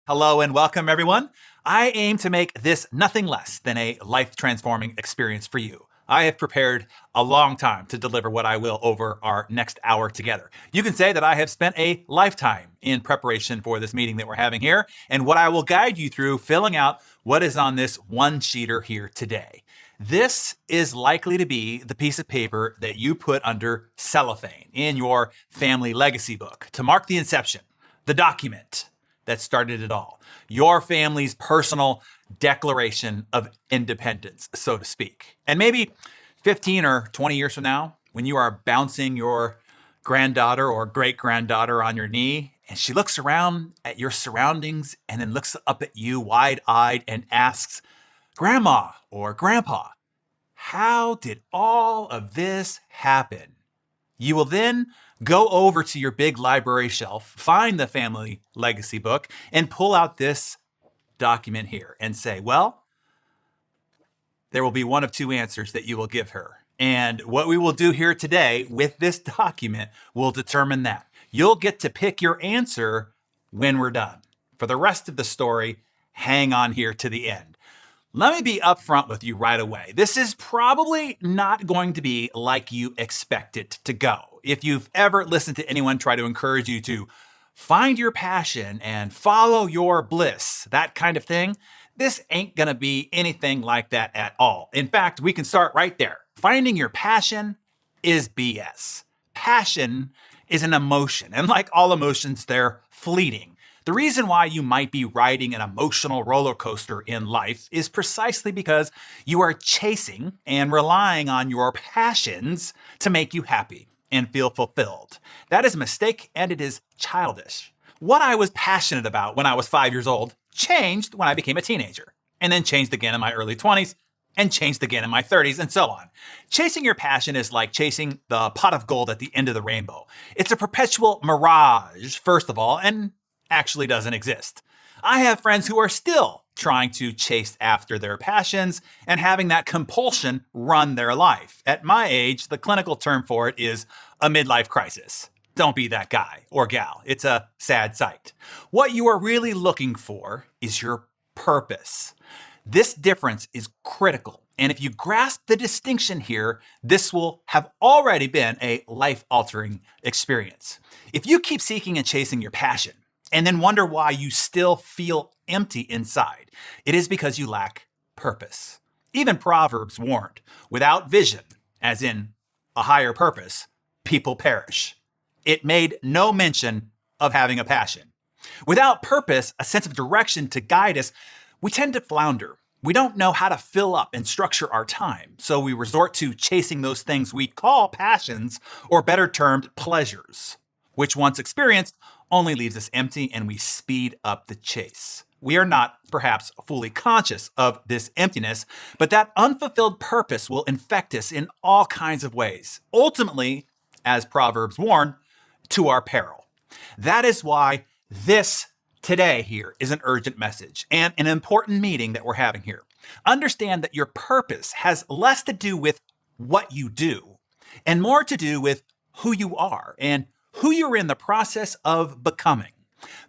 Hello and welcome, everyone. I aim to make this nothing less than a life-transforming experience for you. I have prepared a long time to deliver what I will over our next hour together. You can say that I have spent a lifetime in preparation for this meeting that we're having here, and what I will guide you through filling out what is on this one-sheeter here today. This is likely to be the piece of paper that you put under cellophane in your family legacy book to mark the inception, the document that started it all. Your family's personal declaration of independence, so to speak. And maybe 15 or 20 years from now, when you are bouncing your granddaughter or great-granddaughter on your knee, and she looks around at your surroundings and then looks up at you wide-eyed and asks, "Grandma or Grandpa, how did all of this happen?" You will then go over to your big library shelf, find the family legacy book, and pull out this document here and say, well, there will be one of two answers that you will give her. And what we will do here today with this document will determine that. You'll get to pick your answer when we're done. For the rest of the story, hang on here to the end. Let me be upfront with you right away. This is probably not going to be like you expect it to go. If you've ever listened to anyone try to encourage you to find your passion and follow your bliss, that kind of thing, this ain't gonna be anything like that at all. In fact, we can start right there. Finding your passion is BS. Passion is an emotion, and like all emotions, they're fleeting. The reason why you might be riding an emotional roller coaster in life is precisely because you are chasing and relying on your passions to make you happy and feel fulfilled. That is a mistake, and it is childish. What I was passionate about when I was 5 years old changed when I became a teenager, and then changed again in my early 20s, and changed again in my 30s, and so on. Chasing your passion is like chasing the pot of gold at the end of the rainbow. It's a perpetual mirage, first of all, and actually doesn't exist. I have friends who are still trying to chase after their passions and having that compulsion run their life. At my age, the clinical term for it is a midlife crisis. Don't be that guy or gal. It's a sad sight. What you are really looking for is your purpose. This difference is critical. And if you grasp the distinction here, this will have already been a life-altering experience. If you keep seeking and chasing your passion, and then wonder why you still feel empty inside, it is because you lack purpose. Even Proverbs warned, without vision, as in a higher purpose, people perish. It made no mention of having a passion. Without purpose, a sense of direction to guide us, we tend to flounder. We don't know how to fill up and structure our time, so we resort to chasing those things we call passions, or better termed pleasures, which once experienced only leaves us empty, and we speed up the chase. We are not perhaps fully conscious of this emptiness, but that unfulfilled purpose will infect us in all kinds of ways. Ultimately, as Proverbs warn, to our peril. That is why this today here is an urgent message and an important meeting that we're having here. Understand that your purpose has less to do with what you do and more to do with who you are and who you're in the process of becoming.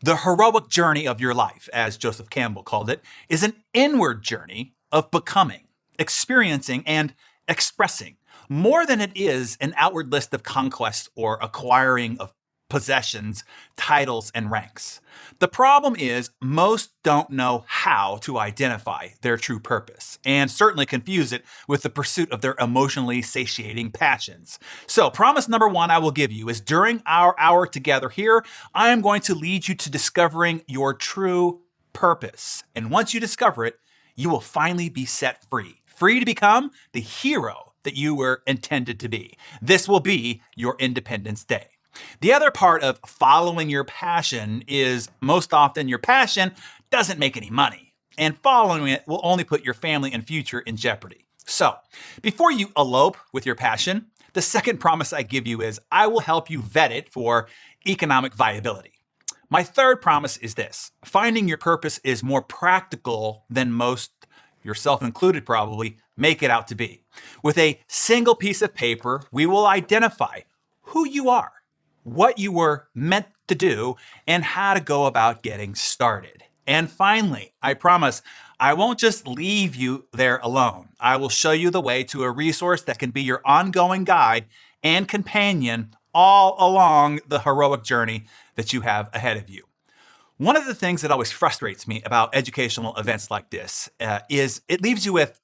The heroic journey of your life, as Joseph Campbell called it, is an inward journey of becoming, experiencing, and expressing, more than it is an outward list of conquests or acquiring of possessions, titles, and ranks. The problem is most don't know how to identify their true purpose, and certainly confuse it with the pursuit of their emotionally satiating passions. So promise number one I will give you is during our hour together here, I am going to lead you to discovering your true purpose. And once you discover it, you will finally be set free, free to become the hero that you were intended to be. This will be your Independence Day. The other part of following your passion is most often your passion doesn't make any money, and following it will only put your family and future in jeopardy. So, before you elope with your passion, the second promise I give you is I will help you vet it for economic viability. My third promise is this: finding your purpose is more practical than most, yourself included probably, make it out to be. With a single piece of paper, we will identify who you are, what you were meant to do, and how to go about getting started. And finally, I promise I won't just leave you there alone. I will show you the way to a resource that can be your ongoing guide and companion all along the heroic journey that you have ahead of you. One of the things that always frustrates me about educational events like this is it leaves you with,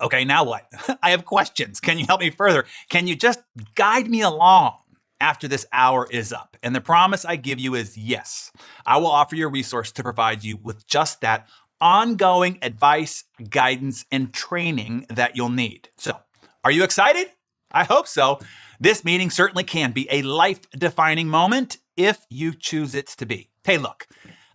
okay, now what? I have questions. Can you help me further? Can you just guide me along after this hour is up? And the promise I give you is yes, I will offer you a resource to provide you with just that ongoing advice, guidance, and training that you'll need. So, are you excited? I hope so. This meeting certainly can be a life-defining moment if you choose it to be. Hey, look,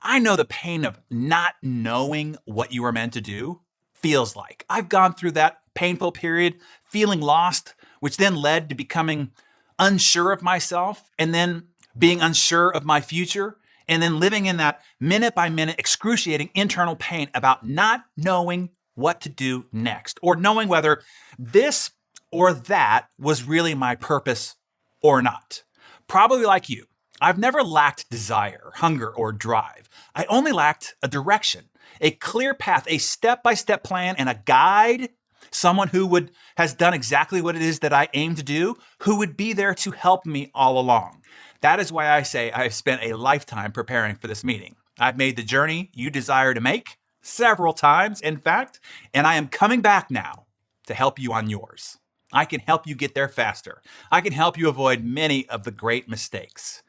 I know the pain of not knowing what you were meant to do feels like. I've gone through that painful period, feeling lost, which then led to becoming unsure of myself and then being unsure of my future and then living in that minute by minute excruciating internal pain about not knowing what to do next or knowing whether this or that was really my purpose or not. Probably like you, I've never lacked desire, hunger, or drive. I only lacked a direction, a clear path, a step-by-step plan, and a guide, someone who has done exactly what it is that I aim to do, who would be there to help me all along. That is why I say I've spent a lifetime preparing for this meeting. I've made the journey you desire to make several times, in fact, and I am coming back now to help you on yours. I can help you get there faster. I can help you avoid many of the great mistakes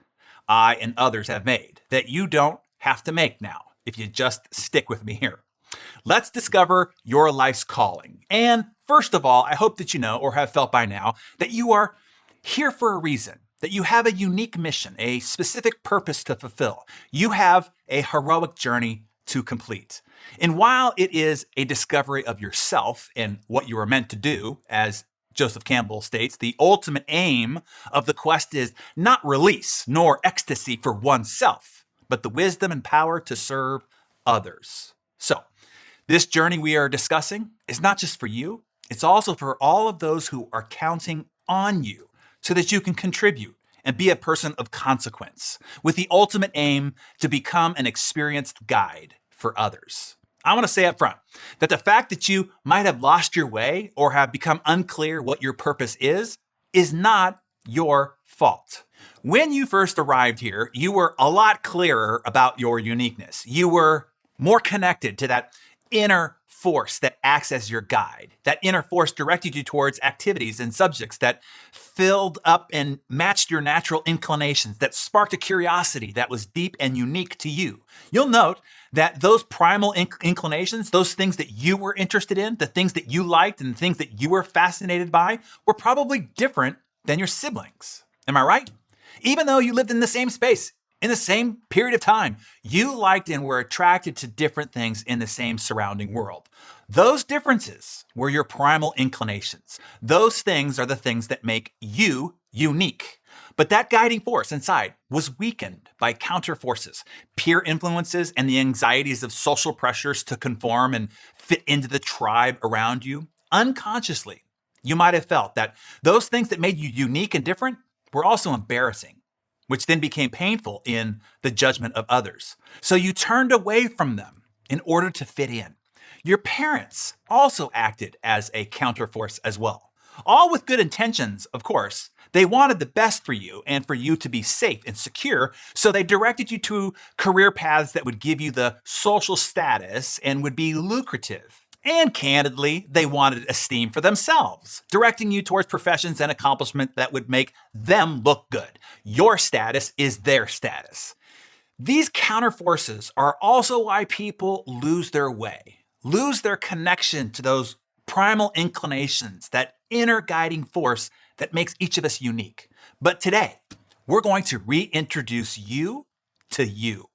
I and others have made that you don't have to make now if you just stick with me here. Let's discover your life's calling. And first of all, I hope that you know or have felt by now that you are here for a reason, that you have a unique mission, a specific purpose to fulfill. You have a heroic journey to complete. And while it is a discovery of yourself and what you are meant to do, as Joseph Campbell states, the ultimate aim of the quest is not release nor ecstasy for oneself, but the wisdom and power to serve others. So, this journey we are discussing is not just for you, it's also for all of those who are counting on you so that you can contribute and be a person of consequence, with the ultimate aim to become an experienced guide for others. I want to say up front that the fact that you might have lost your way or have become unclear what your purpose is not your fault. When you first arrived here, you were a lot clearer about your uniqueness. You were more connected to that inner force that acts as your guide. That inner force directed you towards activities and subjects that filled up and matched your natural inclinations, that sparked a curiosity that was deep and unique to you. You'll note that those primal inclinations, those things that you were interested in, the things that you liked and the things that you were fascinated by, were probably different than your siblings. Am I right? Even though you lived in the same space, in the same period of time, you liked and were attracted to different things in the same surrounding world. Those differences were your primal inclinations. Those things are the things that make you unique. But that guiding force inside was weakened by counter forces, peer influences, and the anxieties of social pressures to conform and fit into the tribe around you. Unconsciously, you might have felt that those things that made you unique and different were also embarrassing, which then became painful in the judgment of others. So you turned away from them in order to fit in. Your parents also acted as a counterforce as well. All with good intentions, of course. They wanted the best for you and for you to be safe and secure, so they directed you to career paths that would give you the social status and would be lucrative. And candidly, they wanted esteem for themselves, directing you towards professions and accomplishment that would make them look good. Your status is their status. These counterforces are also why people lose their way, lose their connection to those primal inclinations, that inner guiding force that makes each of us unique. But today, we're going to reintroduce you to you.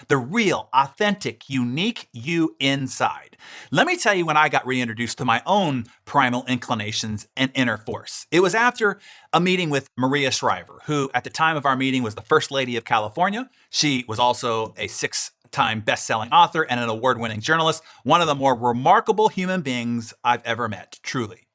The real, authentic, unique you inside. Let me tell you when I got reintroduced to my own primal inclinations and inner force. It was after a meeting with Maria Shriver, who at the time of our meeting was the First Lady of California. She was also a 6-time best-selling author and an award-winning journalist, one of the more remarkable human beings I've ever met, truly.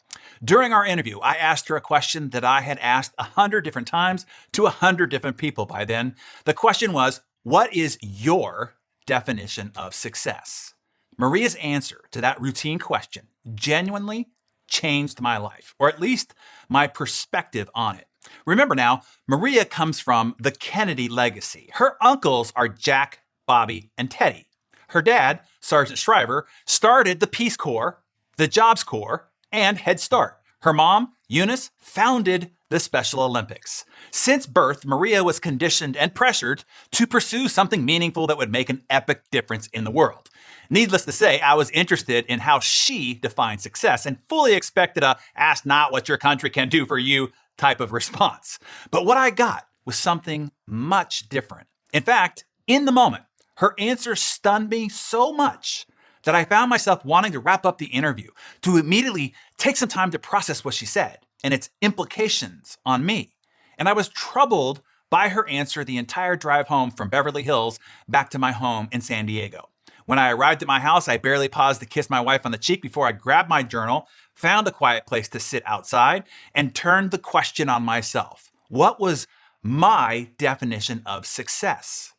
During our interview, I asked her a question that I had asked 100 different times to 100 different people by then. The question was, what is your definition of success. Maria's answer to that routine question genuinely changed my life, or at least my perspective on it. Remember now, Maria comes from the Kennedy legacy. Her uncles are Jack, Bobby, and Teddy. Her dad, Sergeant Shriver, started the Peace Corps, the Jobs Corps, and Head Start. Her mom, Eunice, founded the Special Olympics. Since birth, Maria was conditioned and pressured to pursue something meaningful that would make an epic difference in the world. Needless to say, I was interested in how she defined success and fully expected a ask not what your country can do for you type of response. But what I got was something much different. In fact, in the moment, her answer stunned me so much that I found myself wanting to wrap up the interview, to immediately take some time to process what she said and its implications on me. And I was troubled by her answer the entire drive home from Beverly Hills back to my home in San Diego. When I arrived at my house, I barely paused to kiss my wife on the cheek before I grabbed my journal, found a quiet place to sit outside, and turned the question on myself. What was my definition of success?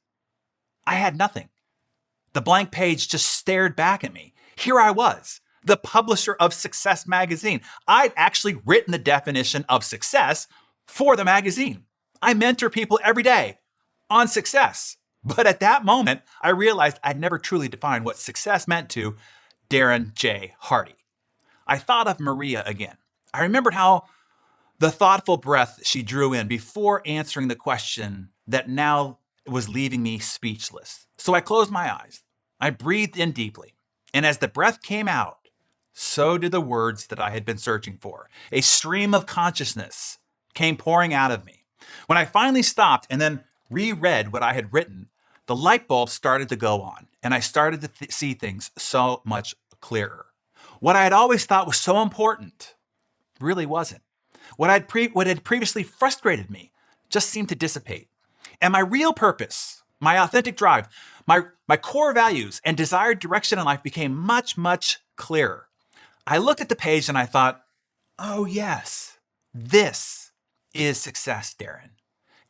I had nothing. The blank page just stared back at me. Here I was, the publisher of Success magazine. I'd actually written the definition of success for the magazine. I mentor people every day on success. But at that moment, I realized I'd never truly defined what success meant to Darren J. Hardy. I thought of Maria again. I remembered how the thoughtful breath she drew in before answering the question that now was leaving me speechless. So I closed my eyes. I breathed in deeply. And as the breath came out, so did the words that I had been searching for. A stream of consciousness came pouring out of me. When I finally stopped and then reread what I had written, the light bulb started to go on, and I started to see things so much clearer. What I had always thought was so important really wasn't. What had previously frustrated me just seemed to dissipate. And my real purpose, my authentic drive, my core values and desired direction in life became much, much clearer. I looked at the page and I thought, oh yes, this is success, Darren.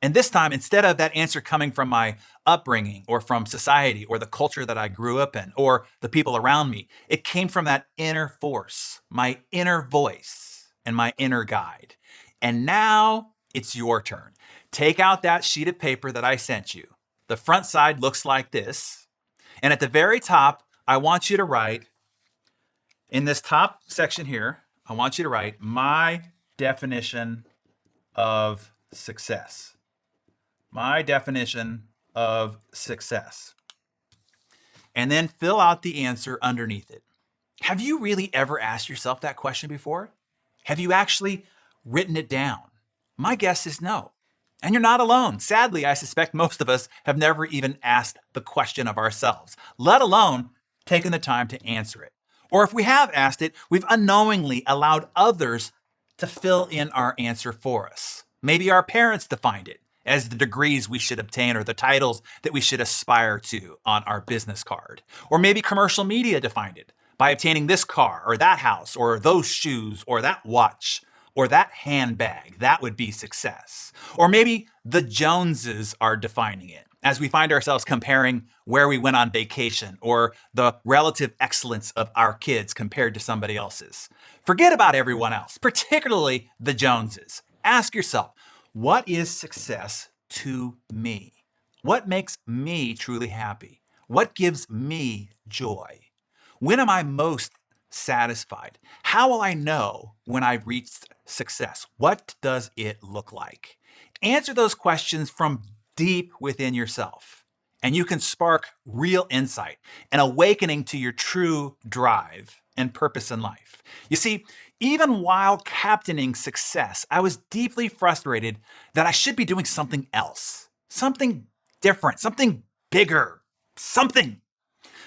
And this time, instead of that answer coming from my upbringing or from society or the culture that I grew up in or the people around me, it came from that inner force, my inner voice and my inner guide. And now it's your turn. Take out that sheet of paper that I sent you. The front side looks like this. And at the very top, I want you to write, in this top section here, I want you to write my definition of success. My definition of success. And then fill out the answer underneath it. Have you really ever asked yourself that question before? Have you actually written it down? My guess is no. And you're not alone. Sadly, I suspect most of us have never even asked the question of ourselves, let alone taken the time to answer it. Or if we have asked it, we've unknowingly allowed others to fill in our answer for us. Maybe our parents defined it as the degrees we should obtain or the titles that we should aspire to on our business card. Or maybe commercial media defined it by obtaining this car or that house or those shoes or that watch or that handbag. That would be success. Or maybe the Joneses are defining it as we find ourselves comparing where we went on vacation or the relative excellence of our kids compared to somebody else's. Forget about everyone else, particularly the Joneses. Ask yourself, what is success to me? What makes me truly happy? What gives me joy? When am I most satisfied? How will I know when I've reached success? What does it look like? Answer those questions from deep within yourself, and you can spark real insight and awakening to your true drive and purpose in life. You see, even while captaining success, I was deeply frustrated that I should be doing something else, something different, something bigger, something.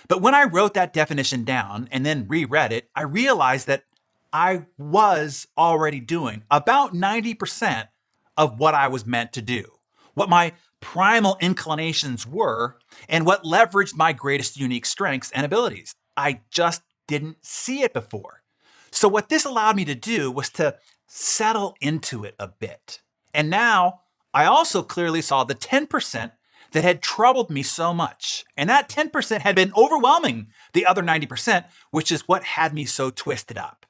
But when I wrote that definition down and then reread it, I realized that I was already doing about 90% of what I was meant to do, what my primal inclinations were, and what leveraged my greatest unique strengths and abilities. I just didn't see it before. So what this allowed me to do was to settle into it a bit. And now I also clearly saw the 10% that had troubled me so much. And that 10% had been overwhelming the other 90%, which is what had me so twisted up.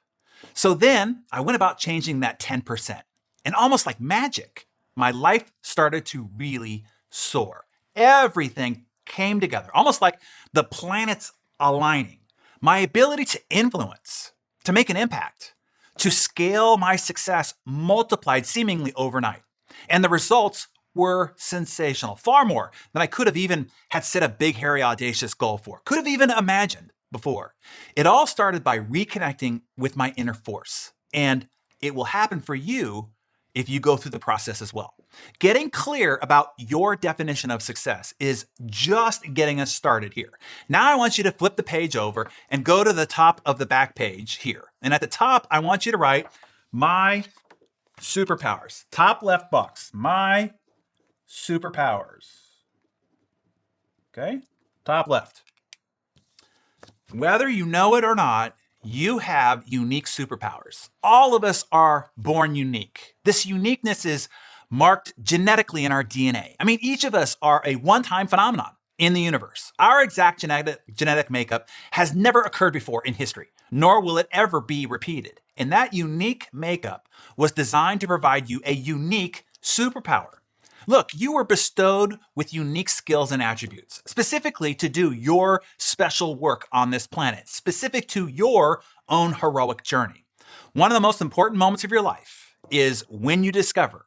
So then I went about changing that 10%. And almost like magic, my life started to really soar. Everything came together, almost like the planets aligning. My ability to influence, to make an impact, to scale my success multiplied seemingly overnight. And the results were sensational, far more than I could have even had set a big, hairy, audacious goal for, could have even imagined before. It all started by reconnecting with my inner force. And it will happen for you if you go through the process as well. Getting clear about your definition of success is just getting us started here. Now I want you to flip the page over and go to the top of the back page here. And at the top, I want you to write my superpowers. Top left box, my superpowers. Okay, top left. Whether you know it or not, you have unique superpowers. All of us are born unique. This uniqueness is marked genetically in our DNA. I mean, each of us are a one-time phenomenon in the universe. Our exact genetic makeup has never occurred before in history, nor will it ever be repeated. And that unique makeup was designed to provide you a unique superpower. Look, you were bestowed with unique skills and attributes, specifically to do your special work on this planet, specific to your own heroic journey. One of the most important moments of your life is when you discover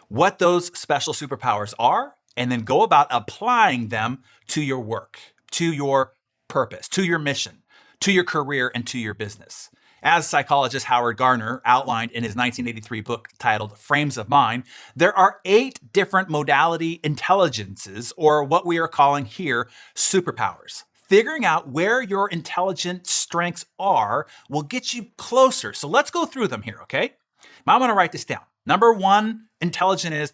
what those special superpowers are and then go about applying them to your work, to your purpose, to your mission, to your career, and to your business. As psychologist Howard Gardner outlined in his 1983 book titled Frames of Mind, there are 8 different modality intelligences, or what we are calling here superpowers. Figuring out where your intelligent strengths are will get you closer. So let's go through them here, okay? I want to write this down. Number 1 intelligent is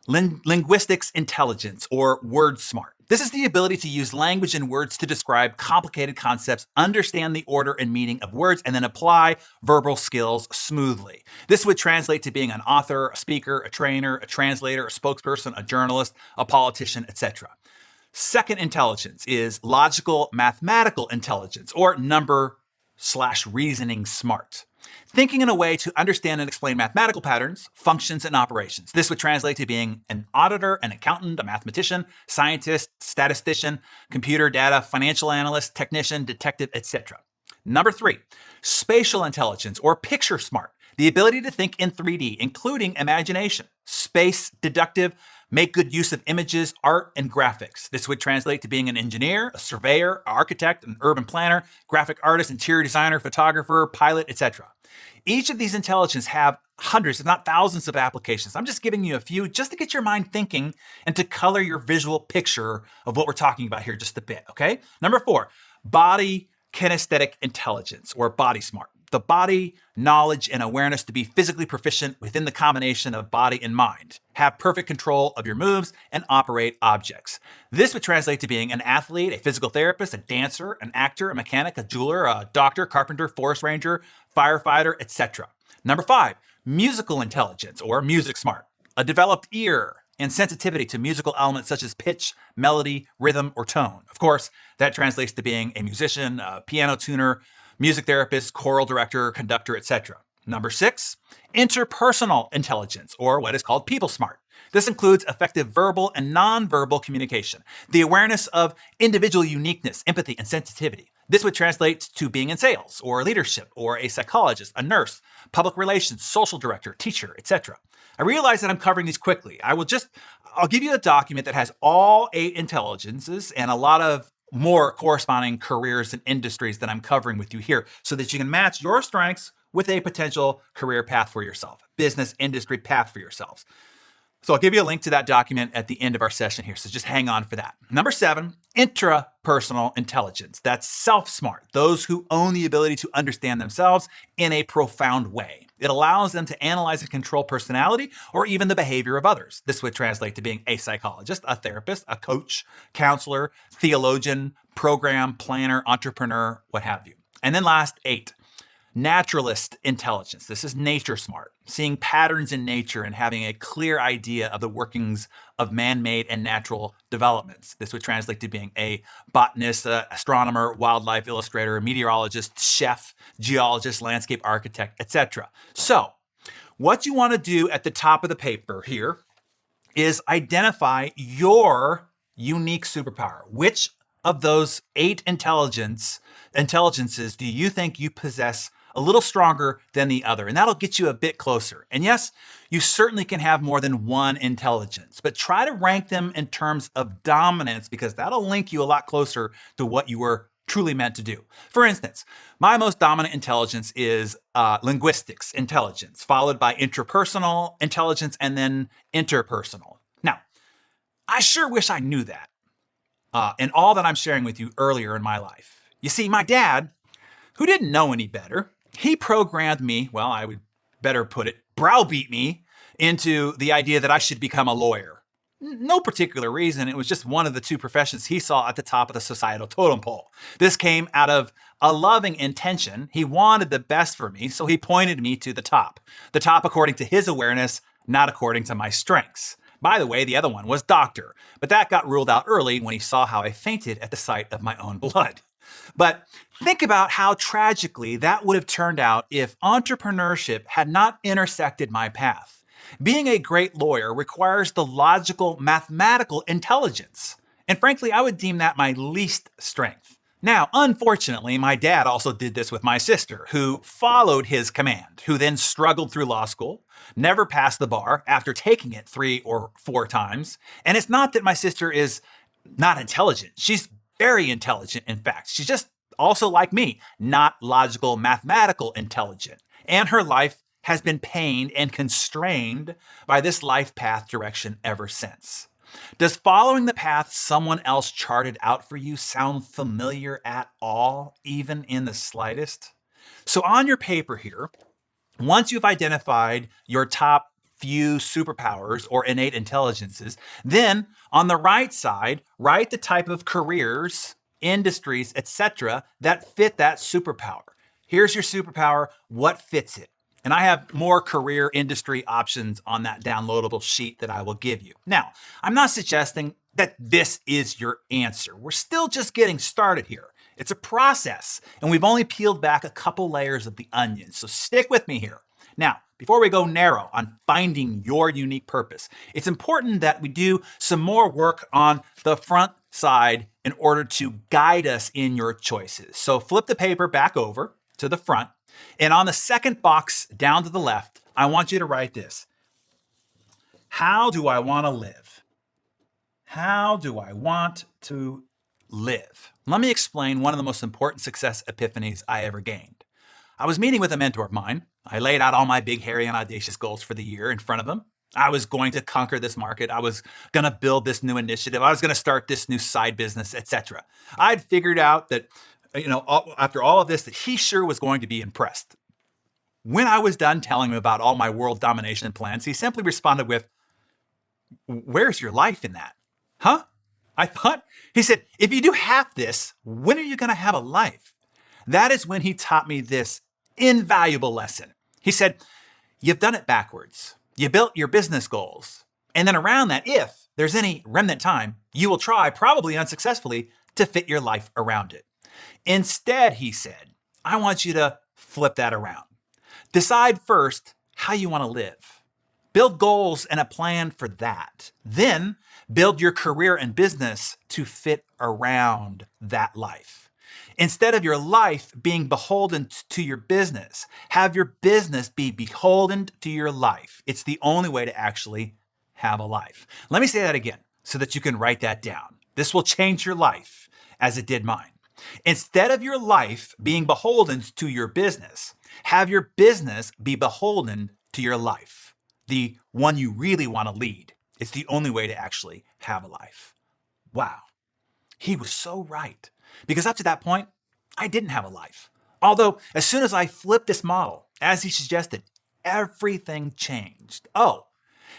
linguistics intelligence, or word smart. This is the ability to use language and words to describe complicated concepts, understand the order and meaning of words, and then apply verbal skills smoothly. This would translate to being an author, a speaker, a trainer, a translator, a spokesperson, a journalist, a politician, etc. Second intelligence is logical mathematical intelligence, or number/reasoning smart. Thinking in a way to understand and explain mathematical patterns, functions, and operations. This would translate to being an auditor, an accountant, a mathematician, scientist, statistician, computer data, financial analyst, technician, detective, etc. Number 3, spatial intelligence, or picture smart. The ability to think in 3D, including imagination, space, deductive, make good use of images, art, and graphics. This would translate to being an engineer, a surveyor, an architect, an urban planner, graphic artist, interior designer, photographer, pilot, etc. Each of these intelligences have hundreds, if not thousands, of applications. I'm just giving you a few just to get your mind thinking and to color your visual picture of what we're talking about here just a bit, okay? Number 4, body kinesthetic intelligence, or body smart. The body, knowledge, and awareness to be physically proficient within the combination of body and mind, have perfect control of your moves, and operate objects. This would translate to being an athlete, a physical therapist, a dancer, an actor, a mechanic, a jeweler, a doctor, carpenter, forest ranger, firefighter, etc. Number 5, musical intelligence, or music smart. A developed ear and sensitivity to musical elements such as pitch, melody, rhythm, or tone. Of course, that translates to being a musician, a piano tuner, music therapist, choral director, conductor, etc. Number 6, interpersonal intelligence, or what is called people smart. This includes effective verbal and nonverbal communication, the awareness of individual uniqueness, empathy, and sensitivity. This would translate to being in sales, or leadership, or a psychologist, a nurse, public relations, social director, teacher, etc. I realize that I'm covering these quickly. I'll give you a document that has all 8 intelligences and a lot of more corresponding careers and industries that I'm covering with you here so that you can match your strengths with a potential career path for yourself, business industry path for yourselves. So I'll give you a link to that document at the end of our session here. So just hang on for that. Number 7, intrapersonal intelligence. That's self-smart, those who own the ability to understand themselves in a profound way. It allows them to analyze and control personality or even the behavior of others. This would translate to being a psychologist, a therapist, a coach, counselor, theologian, program planner, entrepreneur, what have you. And then last, 8, Naturalist intelligence. This is nature smart, seeing patterns in nature and having a clear idea of the workings of man-made and natural developments. This would translate to being a botanist, astronomer, wildlife illustrator, meteorologist, chef, geologist, landscape architect, etc. So, what you want to do at the top of the paper here is identify your unique superpower. Which of those 8 intelligences do you think you possess a little stronger than the other? And that'll get you a bit closer. And yes, you certainly can have more than one intelligence, but try to rank them in terms of dominance because that'll link you a lot closer to what you were truly meant to do. For instance, my most dominant intelligence is linguistics intelligence, followed by intrapersonal intelligence and then interpersonal. Now, I sure wish I knew that and all that I'm sharing with you earlier in my life. You see, my dad, who didn't know any better, he programmed me, well, I would better put it, browbeat me into the idea that I should become a lawyer. No particular reason. It was just one of the 2 professions he saw at the top of the societal totem pole. This came out of a loving intention. He wanted the best for me, so he pointed me to the top. The top according to his awareness, not according to my strengths. By the way, the other one was doctor, but that got ruled out early when he saw how I fainted at the sight of my own blood. But think about how tragically that would have turned out if entrepreneurship had not intersected my path. Being a great lawyer requires the logical, mathematical intelligence. And frankly, I would deem that my least strength. Now, unfortunately, my dad also did this with my sister, who followed his command, who then struggled through law school, never passed the bar after taking it 3 or 4 times. And it's not that my sister is not intelligent. She's very intelligent, in fact. She's just also like me, not logical, mathematical intelligent. And her life has been pained and constrained by this life path direction ever since. Does following the path someone else charted out for you sound familiar at all, even in the slightest? So on your paper here, once you've identified your top few superpowers or innate intelligences, then on the right side, write the type of careers, industries, etc. that fit that superpower. Here's your superpower, what fits it? And I have more career industry options on that downloadable sheet that I will give you. Now, I'm not suggesting that this is your answer. We're still just getting started here. It's a process, and we've only peeled back a couple layers of the onion, so stick with me here. Now, before we go narrow on finding your unique purpose, it's important that we do some more work on the front side in order to guide us in your choices. So flip the paper back over to the front, and on the second box down to the left, I want you to write this. How do I want to live? How do I want to live? Let me explain one of the most important success epiphanies I ever gained. I was meeting with a mentor of mine. I laid out all my big, hairy, and audacious goals for the year in front of him. I was going to conquer this market. I was going to build this new initiative. I was going to start this new side business, etc. I'd figured out that, after all of this, that he sure was going to be impressed. When I was done telling him about all my world domination plans, he simply responded with, "Where's your life in that?" Huh? I thought, he said, "If you do half this, when are you going to have a life?" That is when he taught me this invaluable lesson. He said, "You've done it backwards. You built your business goals. And then around that, if there's any remnant time, you will try, probably unsuccessfully, to fit your life around it. Instead," he said, "I want you to flip that around. Decide first how you want to live. Build goals and a plan for that. Then build your career and business to fit around that life. Instead of your life being beholden to your business, have your business be beholden to your life. It's the only way to actually have a life." Let me say that again so that you can write that down. This will change your life as it did mine. Instead of your life being beholden to your business, have your business be beholden to your life, the one you really want to lead. It's the only way to actually have a life. Wow. He was so right. Because up to that point, I didn't have a life. Although, as soon as I flipped this model, as he suggested, everything changed. Oh,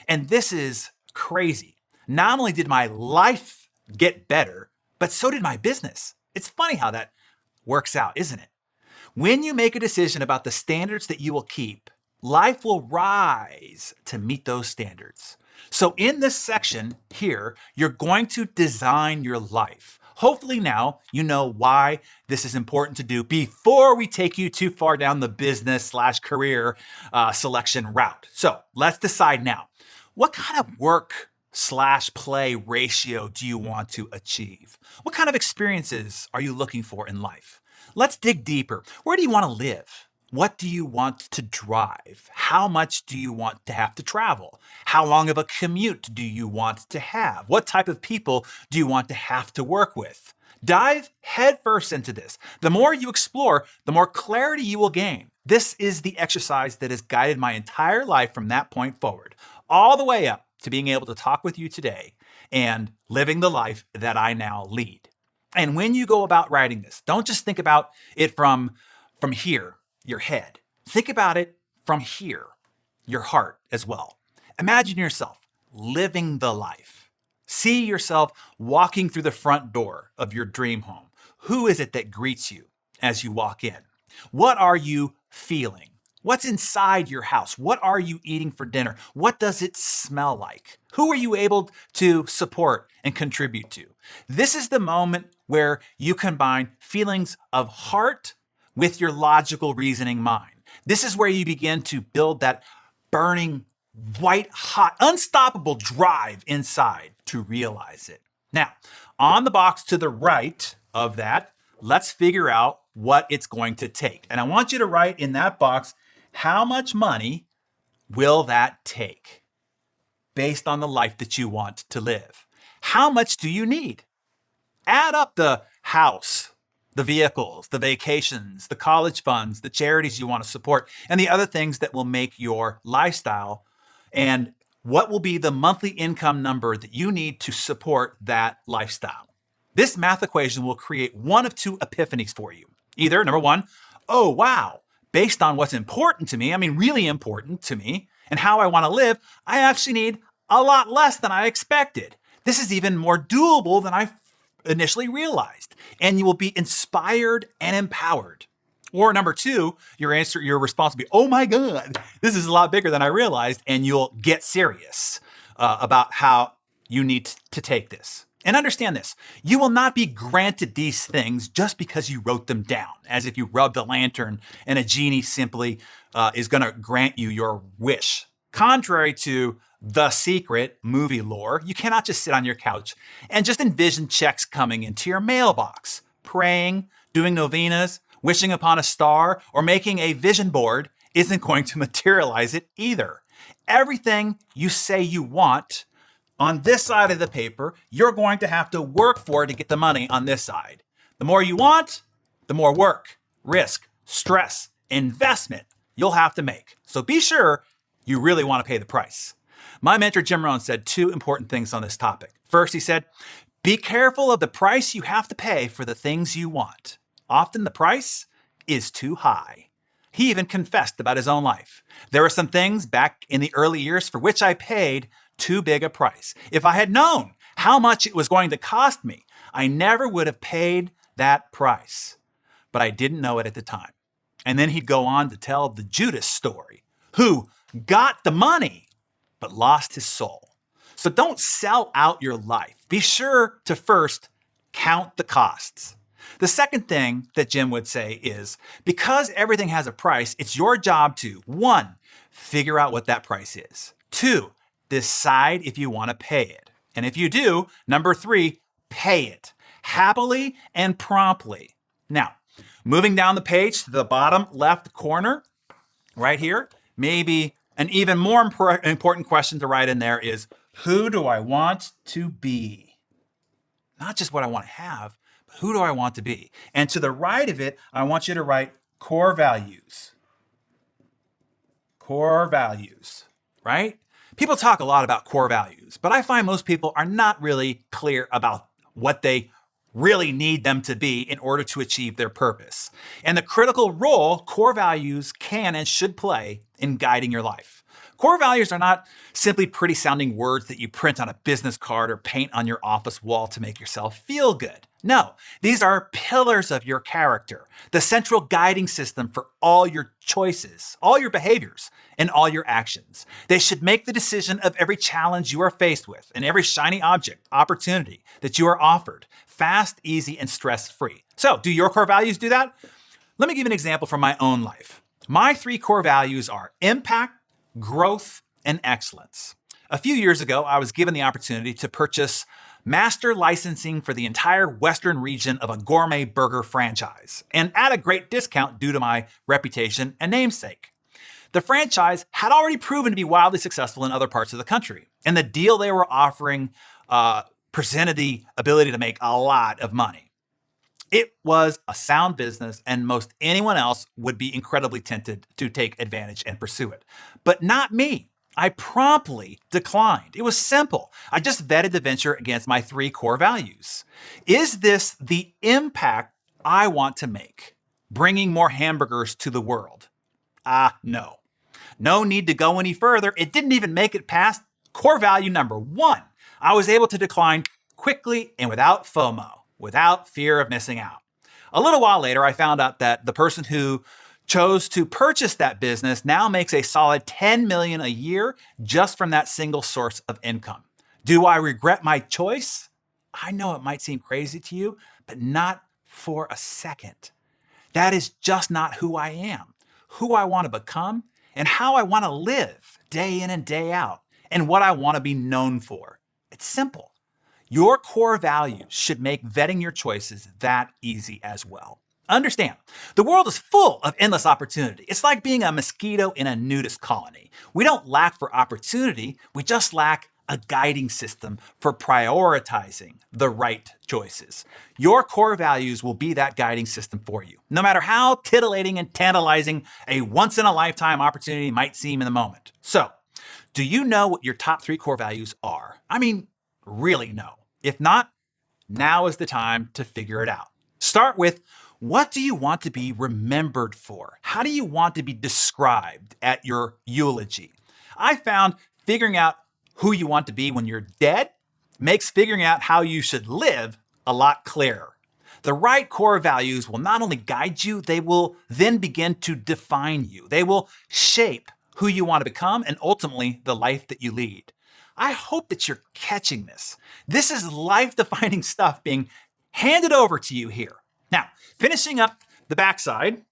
and this is crazy. Not only did my life get better, but so did my business. It's funny how that works out, isn't it? When you make a decision about the standards that you will keep, life will rise to meet those standards. So in this section here, you're going to design your life. Hopefully now you know why this is important to do before we take you too far down the business/career selection route. So let's decide now. What kind of work/play ratio do you want to achieve? What kind of experiences are you looking for in life? Let's dig deeper. Where do you want to live? What do you want to drive? How much do you want to have to travel? How long of a commute do you want to have? What type of people do you want to have to work with? Dive headfirst into this. The more you explore, the more clarity you will gain. This is the exercise that has guided my entire life from that point forward, all the way up to being able to talk with you today and living the life that I now lead. And when you go about writing this, don't just think about it from here, your head. Think about it from here, your heart as well. Imagine yourself living the life. See yourself walking through the front door of your dream home. Who is it that greets you as you walk in? What are you feeling? What's inside your house? What are you eating for dinner? What does it smell like? Who are you able to support and contribute to? This is the moment where you combine feelings of heart with your logical reasoning mind. This is where you begin to build that burning, white hot, unstoppable drive inside to realize it. Now, on the box to the right of that, let's figure out what it's going to take. And I want you to write in that box, how much money will that take based on the life that you want to live? How much do you need? Add up the house, the vehicles, the vacations, the college funds, the charities you want to support, and the other things that will make your lifestyle, and what will be the monthly income number that you need to support that lifestyle. This math equation will create one of two epiphanies for you. Either, number one, oh, wow, based on what's important to me, really important to me, and how I want to live, I actually need a lot less than I expected. This is even more doable than I initially realized, and you will be inspired and empowered. Or number two, your response will be, oh my God, this is a lot bigger than I realized, and you'll get serious about how you need to take this. And understand this, you will not be granted these things just because you wrote them down, as if you rubbed a lantern and a genie simply is going to grant you your wish. Contrary to The Secret movie lore, you cannot just sit on your couch and just envision checks coming into your mailbox. Praying, doing novenas, wishing upon a star, or making a vision board isn't going to materialize it either. Everything you say you want on this side of the paper, you're going to have to work for to get the money on this side. The more you want, the more work, risk, stress, investment you'll have to make. So be sure you really want to pay the price. My mentor, Jim Rohn, said two important things on this topic. First, he said, be careful of the price you have to pay for the things you want. Often the price is too high. He even confessed about his own life. There were some things back in the early years for which I paid too big a price. If I had known how much it was going to cost me, I never would have paid that price. But I didn't know it at the time. And then he'd go on to tell the Judas story, who got the money, but lost his soul. So don't sell out your life. Be sure to first count the costs. The second thing that Jim would say is, because everything has a price, it's your job to, 1, figure out what that price is. 2, decide if you want to pay it. And if you do, number 3, pay it happily and promptly. Now, moving down the page to the bottom left corner, right here, maybe an even more important question to write in there is, who do I want to be? Not just what I want to have, but who do I want to be? And to the right of it, I want you to write core values. Core values, right? People talk a lot about core values, but I find most people are not really clear about what they really need them to be in order to achieve their purpose. And the critical role core values can and should play in guiding your life. Core values are not simply pretty sounding words that you print on a business card or paint on your office wall to make yourself feel good. No, these are pillars of your character, the central guiding system for all your choices, all your behaviors, and all your actions. They should make the decision of every challenge you are faced with and every shiny object, opportunity that you are offered, fast, easy, and stress-free. So, do your core values do that? Let me give you an example from my own life. My 3 core values are impact, growth, and excellence. A few years ago, I was given the opportunity to purchase master licensing for the entire western region of a gourmet burger franchise, and at a great discount due to my reputation and namesake. The franchise had already proven to be wildly successful in other parts of the country, and the deal they were offering presented the ability to make a lot of money. It was a sound business, and most anyone else would be incredibly tempted to take advantage and pursue it. But not me. I promptly declined. It was simple. I just vetted the venture against my 3 core values. Is this the impact I want to make? Bringing more hamburgers to the world? No. No need to go any further. It didn't even make it past core value number 1. I was able to decline quickly and without FOMO, without fear of missing out. A little while later, I found out that the person who chose to purchase that business now makes a solid $10 million a year just from that single source of income. Do I regret my choice? I know it might seem crazy to you, but not for a second. That is just not who I am, who I want to become, and how I want to live day in and day out, and what I want to be known for. It's simple. Your core values should make vetting your choices that easy as well. Understand, the world is full of endless opportunity. It's like being a mosquito in a nudist colony. We don't lack for opportunity, we just lack a guiding system for prioritizing the right choices. Your core values will be that guiding system for you, no matter how titillating and tantalizing a once-in-a-lifetime opportunity might seem in the moment. So, do you know what your top 3 core values are? I mean, really know. If not, now is the time to figure it out. Start with, what do you want to be remembered for? How do you want to be described at your eulogy? I found figuring out who you want to be when you're dead makes figuring out how you should live a lot clearer. The right core values will not only guide you, they will then begin to define you. They will shape who you want to become and ultimately the life that you lead. I hope that you're catching this. This is life-defining stuff being handed over to you here. Now, finishing up the backside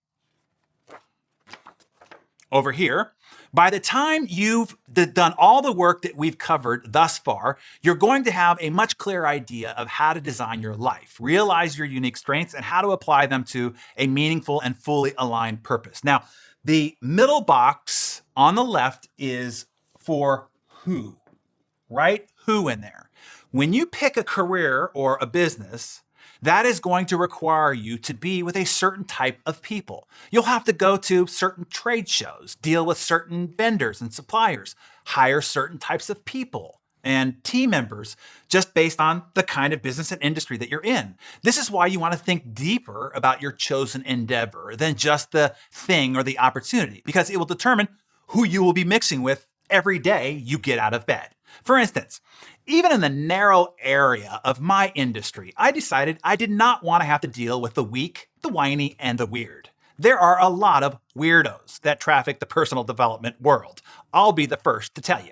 over here, by the time you've done all the work that we've covered thus far, you're going to have a much clearer idea of how to design your life, realize your unique strengths, and how to apply them to a meaningful and fully aligned purpose. Now, the middle box on the left is for who. Write who in there. When you pick a career or a business, that is going to require you to be with a certain type of people. You'll have to go to certain trade shows, deal with certain vendors and suppliers, hire certain types of people and team members just based on the kind of business and industry that you're in. This is why you want to think deeper about your chosen endeavor than just the thing or the opportunity, because it will determine who you will be mixing with every day you get out of bed. For instance, even in the narrow area of my industry, I decided I did not want to have to deal with the weak, the whiny, and the weird. There are a lot of weirdos that traffic the personal development world. I'll be the first to tell you.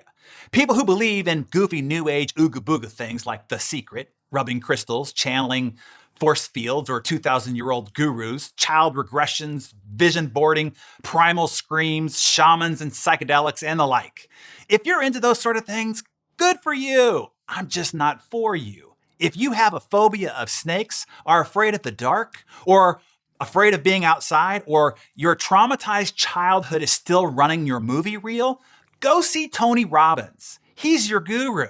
People who believe in goofy new age ooga booga things like The Secret, rubbing crystals, channeling force fields or 2,000-year-old gurus, child regressions, vision boarding, primal screams, shamans and psychedelics, and the like. If you're into those sort of things, good for you. I'm just not for you. If you have a phobia of snakes, are afraid of the dark, or afraid of being outside, or your traumatized childhood is still running your movie reel, go see Tony Robbins. He's your guru.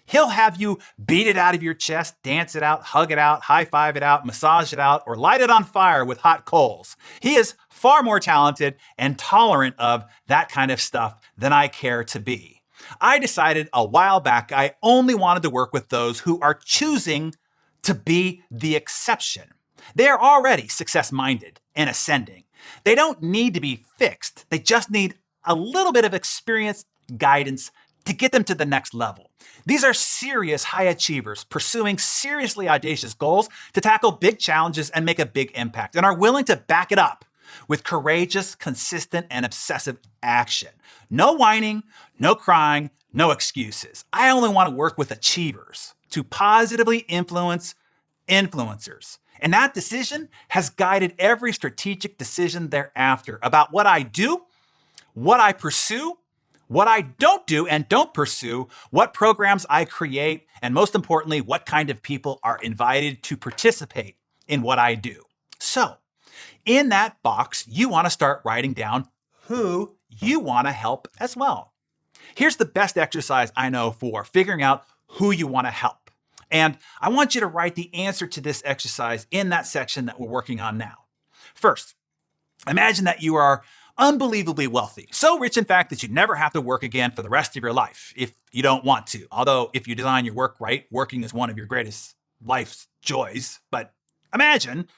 He'll have you beat it out of your chest, dance it out, hug it out, high-five it out, massage it out, or light it on fire with hot coals. He is far more talented and tolerant of that kind of stuff than I care to be. I decided a while back I only wanted to work with those who are choosing to be the exception. They are already success-minded and ascending. They don't need to be fixed. They just need a little bit of experience, guidance, to get them to the next level. These are serious high achievers pursuing seriously audacious goals to tackle big challenges and make a big impact, and are willing to back it up with courageous, consistent, and obsessive action. No whining, no crying, no excuses. I only want to work with achievers to positively influence influencers. And that decision has guided every strategic decision thereafter about what I do, what I pursue, what I don't do and don't pursue, what programs I create, and most importantly, what kind of people are invited to participate in what I do. So, in that box, you want to start writing down who you want to help as well. Here's the best exercise I know for figuring out who you want to help. And I want you to write the answer to this exercise in that section that we're working on now. First, imagine that you are unbelievably wealthy. So rich, in fact, that you never have to work again for the rest of your life if you don't want to. Although if you design your work right, working is one of your greatest life's joys. But imagine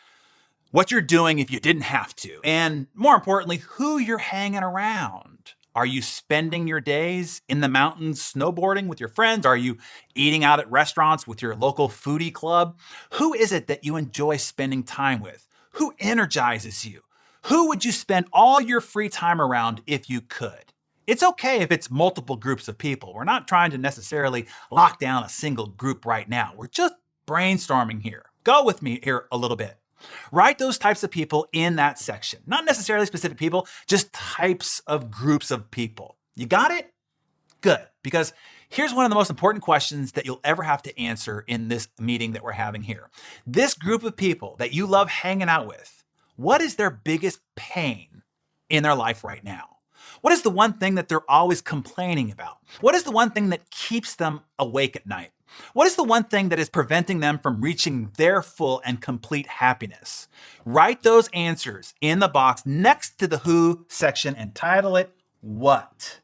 what you're doing if you didn't have to. And more importantly, who you're hanging around. Are you spending your days in the mountains snowboarding with your friends? Are you eating out at restaurants with your local foodie club? Who is it that you enjoy spending time with? Who energizes you? Who would you spend all your free time around if you could? It's okay if it's multiple groups of people. We're not trying to necessarily lock down a single group right now. We're just brainstorming here. Go with me here a little bit. Write those types of people in that section. Not necessarily specific people, just types of groups of people. You got it? Good. Because here's one of the most important questions that you'll ever have to answer in this meeting that we're having here. This group of people that you love hanging out with, what is their biggest pain in their life right now? What is the one thing that they're always complaining about? What is the one thing that keeps them awake at night? What is the one thing that is preventing them from reaching their full and complete happiness? Write those answers in the box next to the who section and title it what.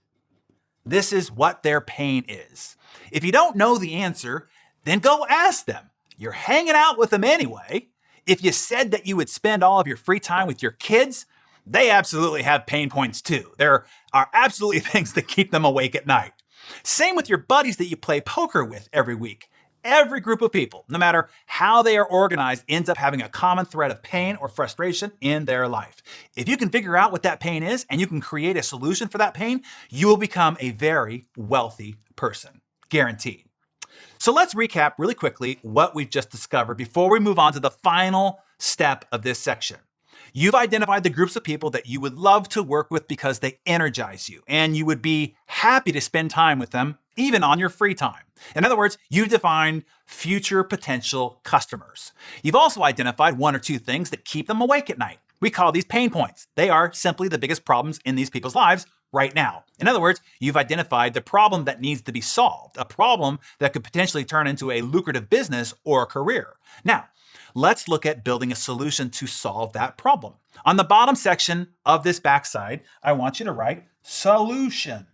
This is what their pain is. If you don't know the answer, then go ask them. You're hanging out with them anyway. If you said that you would spend all of your free time with your kids, they absolutely have pain points too. There are absolutely things that keep them awake at night. Same with your buddies that you play poker with every week. Every group of people, no matter how they are organized, ends up having a common thread of pain or frustration in their life. If you can figure out what that pain is and you can create a solution for that pain, you will become a very wealthy person. Guaranteed. So let's recap really quickly what we've just discovered before we move on to the final step of this section. You've identified the groups of people that you would love to work with because they energize you, and you would be happy to spend time with them, even on your free time. In other words, you've defined future potential customers. You've also identified one or two things that keep them awake at night. We call these pain points. They are simply the biggest problems in these people's lives right now. In other words, you've identified the problem that needs to be solved, a problem that could potentially turn into a lucrative business or a career. Now, let's look at building a solution to solve that problem. On the bottom section of this backside, I want you to write solutions,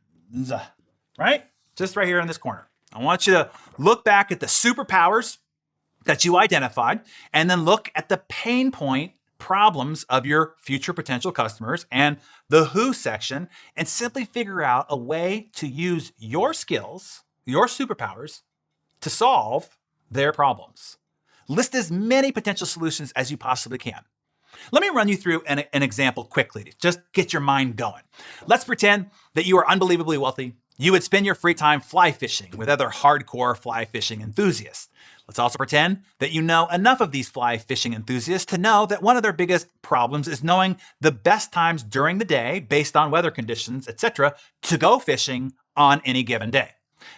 right? Just right here in this corner. I want you to look back at the superpowers that you identified and then look at the pain point problems of your future potential customers and the who section and simply figure out a way to use your skills, your superpowers, to solve their problems. List as many potential solutions as you possibly can. Let me run you through an example quickly to just get your mind going. Let's pretend that you are unbelievably wealthy. You would spend your free time fly fishing with other hardcore fly fishing enthusiasts. Let's also pretend that you know enough of these fly fishing enthusiasts to know that one of their biggest problems is knowing the best times during the day based on weather conditions, etc., to go fishing on any given day.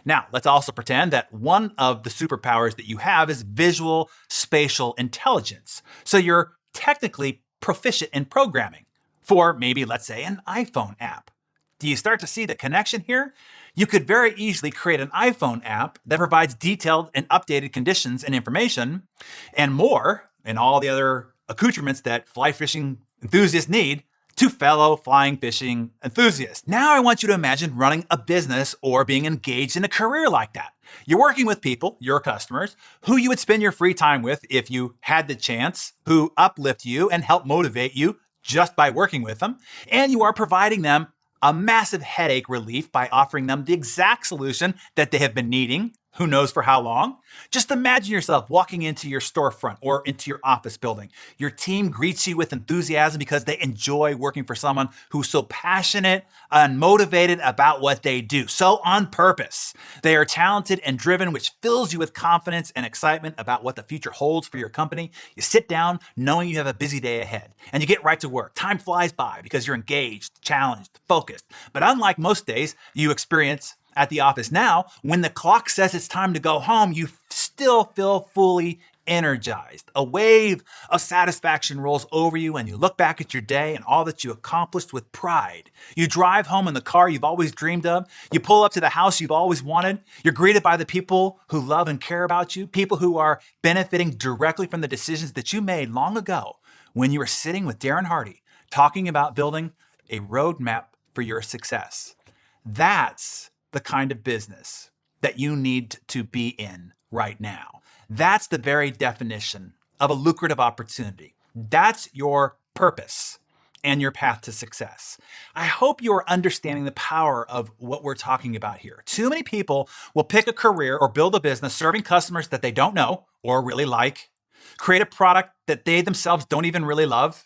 Now, let's also pretend that one of the superpowers that you have is visual spatial intelligence. So you're technically proficient in programming for maybe, let's say, an iPhone app. Do you start to see the connection here? You could very easily create an iPhone app that provides detailed and updated conditions and information and more, and all the other accoutrements that fly fishing enthusiasts need to fellow flying fishing enthusiasts. Now I want you to imagine running a business or being engaged in a career like that. You're working with people, your customers, who you would spend your free time with if you had the chance, who uplift you and help motivate you just by working with them. And you are providing them a massive headache relief by offering them the exact solution that they have been needing, who knows for how long. Just imagine yourself walking into your storefront or into your office building. Your team greets you with enthusiasm because they enjoy working for someone who's so passionate and motivated about what they do, so on purpose. They are talented and driven, which fills you with confidence and excitement about what the future holds for your company. You sit down knowing you have a busy day ahead, and you get right to work. Time flies by because you're engaged, challenged, focused. But unlike most days you experience at the office now, when the clock says it's time to go home, you still feel fully energized. A wave of satisfaction rolls over you and you look back at your day and all that you accomplished with pride. You drive home in the car you've always dreamed of. You pull up to the house you've always wanted. You're greeted by the people who love and care about you, people who are benefiting directly from the decisions that you made long ago when you were sitting with Darren Hardy talking about building a roadmap for your success. That's the kind of business that you need to be in right now. That's the very definition of a lucrative opportunity. That's your purpose and your path to success. I hope you are understanding the power of what we're talking about here. Too many people will pick a career or build a business serving customers that they don't know or really like, create a product that they themselves don't even really love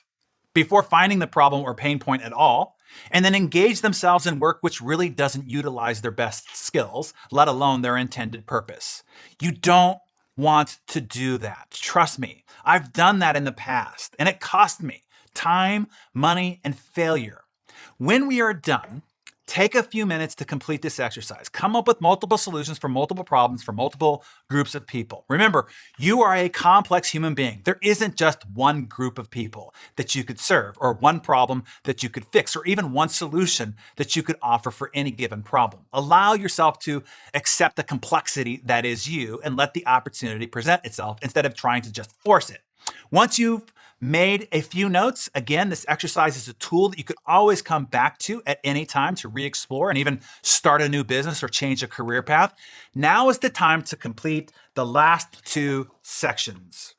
before finding the problem or pain point at all, and then engage themselves in work which really doesn't utilize their best skills, let alone their intended purpose. You don't want to do that. Trust me, I've done that in the past, and it cost me time, money, and failure. When we are done, take a few minutes to complete this exercise. Come up with multiple solutions for multiple problems for multiple groups of people. Remember, you are a complex human being. There isn't just one group of people that you could serve, or one problem that you could fix, or even one solution that you could offer for any given problem. Allow yourself to accept the complexity that is you and let the opportunity present itself instead of trying to just force it. Once you've made a few notes, again, this exercise is a tool that you could always come back to at any time to re-explore and even start a new business or change a career path. Now is the time to complete the last two sections.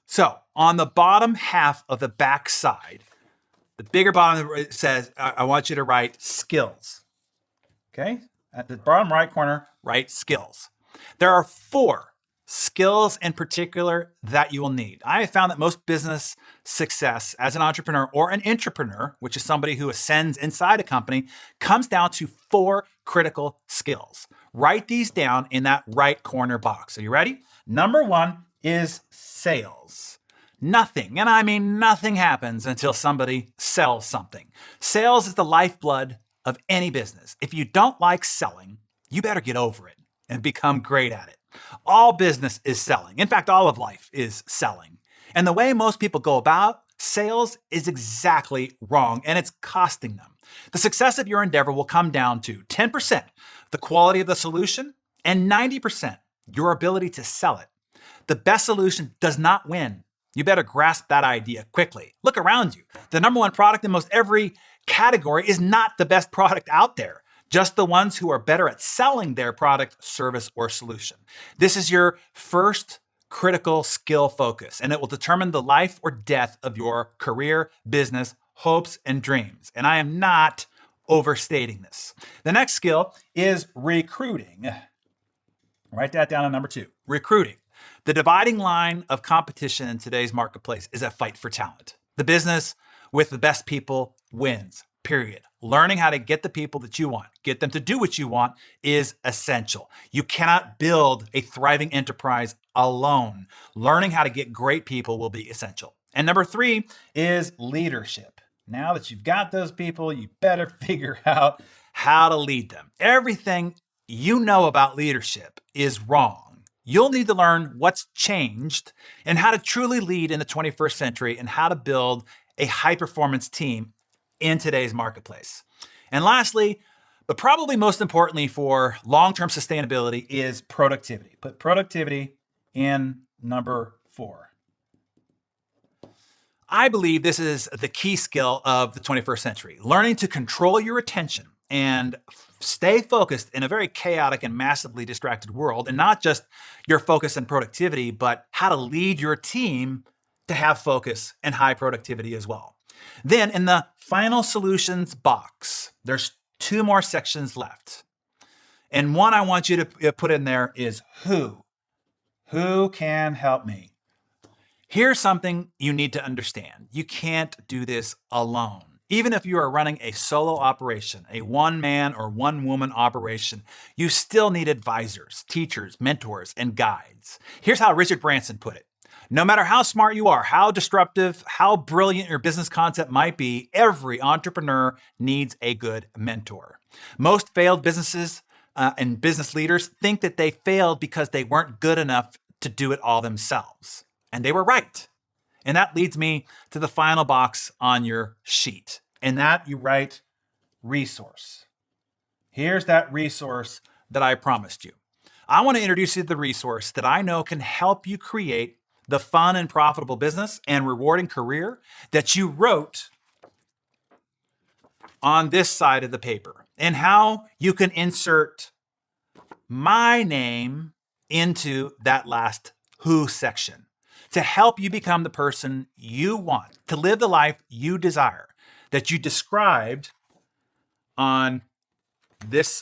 So on the bottom half of the back side, the bigger bottom, it says, I want you to write skills. Okay? At the bottom right corner, write skills. There are 4 skills in particular that you will need. I have found that most business success as an entrepreneur or an intrapreneur, which is somebody who ascends inside a company, comes down to 4 critical skills. Write these down in that right corner box. Are you ready? Number 1 is sales. Nothing, and I mean nothing, happens until somebody sells something. Sales is the lifeblood of any business. If you don't like selling, you better get over it and become great at it. All business is selling. In fact, all of life is selling. And the way most people go about sales is exactly wrong, and it's costing them. The success of your endeavor will come down to 10% the quality of the solution and 90% your ability to sell it. The best solution does not win. You better grasp that idea quickly. Look around you. The number 1 product in most every category is not the best product out there. Just the ones who are better at selling their product, service, or solution. This is your first critical skill focus, and it will determine the life or death of your career, business, hopes, and dreams. And I am not overstating this. The next skill is recruiting. Write that down on number 2, recruiting. The dividing line of competition in today's marketplace is a fight for talent. The business with the best people wins. Period. Learning how to get the people that you want, get them to do what you want, is essential. You cannot build a thriving enterprise alone. Learning how to get great people will be essential. And number 3 is leadership. Now that you've got those people, you better figure out how to lead them. Everything you know about leadership is wrong. You'll need to learn what's changed and how to truly lead in the 21st century and how to build a high-performance team in today's marketplace. And lastly, but probably most importantly for long-term sustainability, is productivity. Put productivity in number 4. I believe this is the key skill of the 21st century. Learning to control your attention and stay focused in a very chaotic and massively distracted world, and not just your focus and productivity, but how to lead your team to have focus and high productivity as well. Then in the final solutions box, there's 2 more sections left. And one I want you to put in there is who. Who can help me? Here's something you need to understand. You can't do this alone. Even if you are running a solo operation, a one-man or one-woman operation, you still need advisors, teachers, mentors, and guides. Here's how Richard Branson put it. No matter how smart you are, how disruptive, how brilliant your business concept might be, every entrepreneur needs a good mentor. Most failed businesses and business leaders think that they failed because they weren't good enough to do it all themselves. And they were right. And that leads me to the final box on your sheet. And that you write resource. Here's that resource that I promised you. I want to introduce you to the resource that I know can help you create the fun and profitable business and rewarding career that you wrote on this side of the paper, and how you can insert my name into that last who section to help you become the person you want, to live the life you desire, that you described on this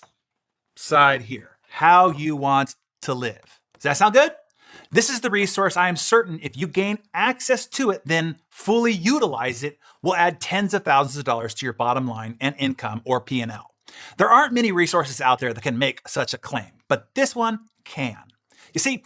side here, how you want to live. Does that sound good? This is the resource I am certain if you gain access to it, then fully utilize it, will add tens of thousands of dollars to your bottom line and income or P&L. There aren't many resources out there that can make such a claim, but this one can. You see,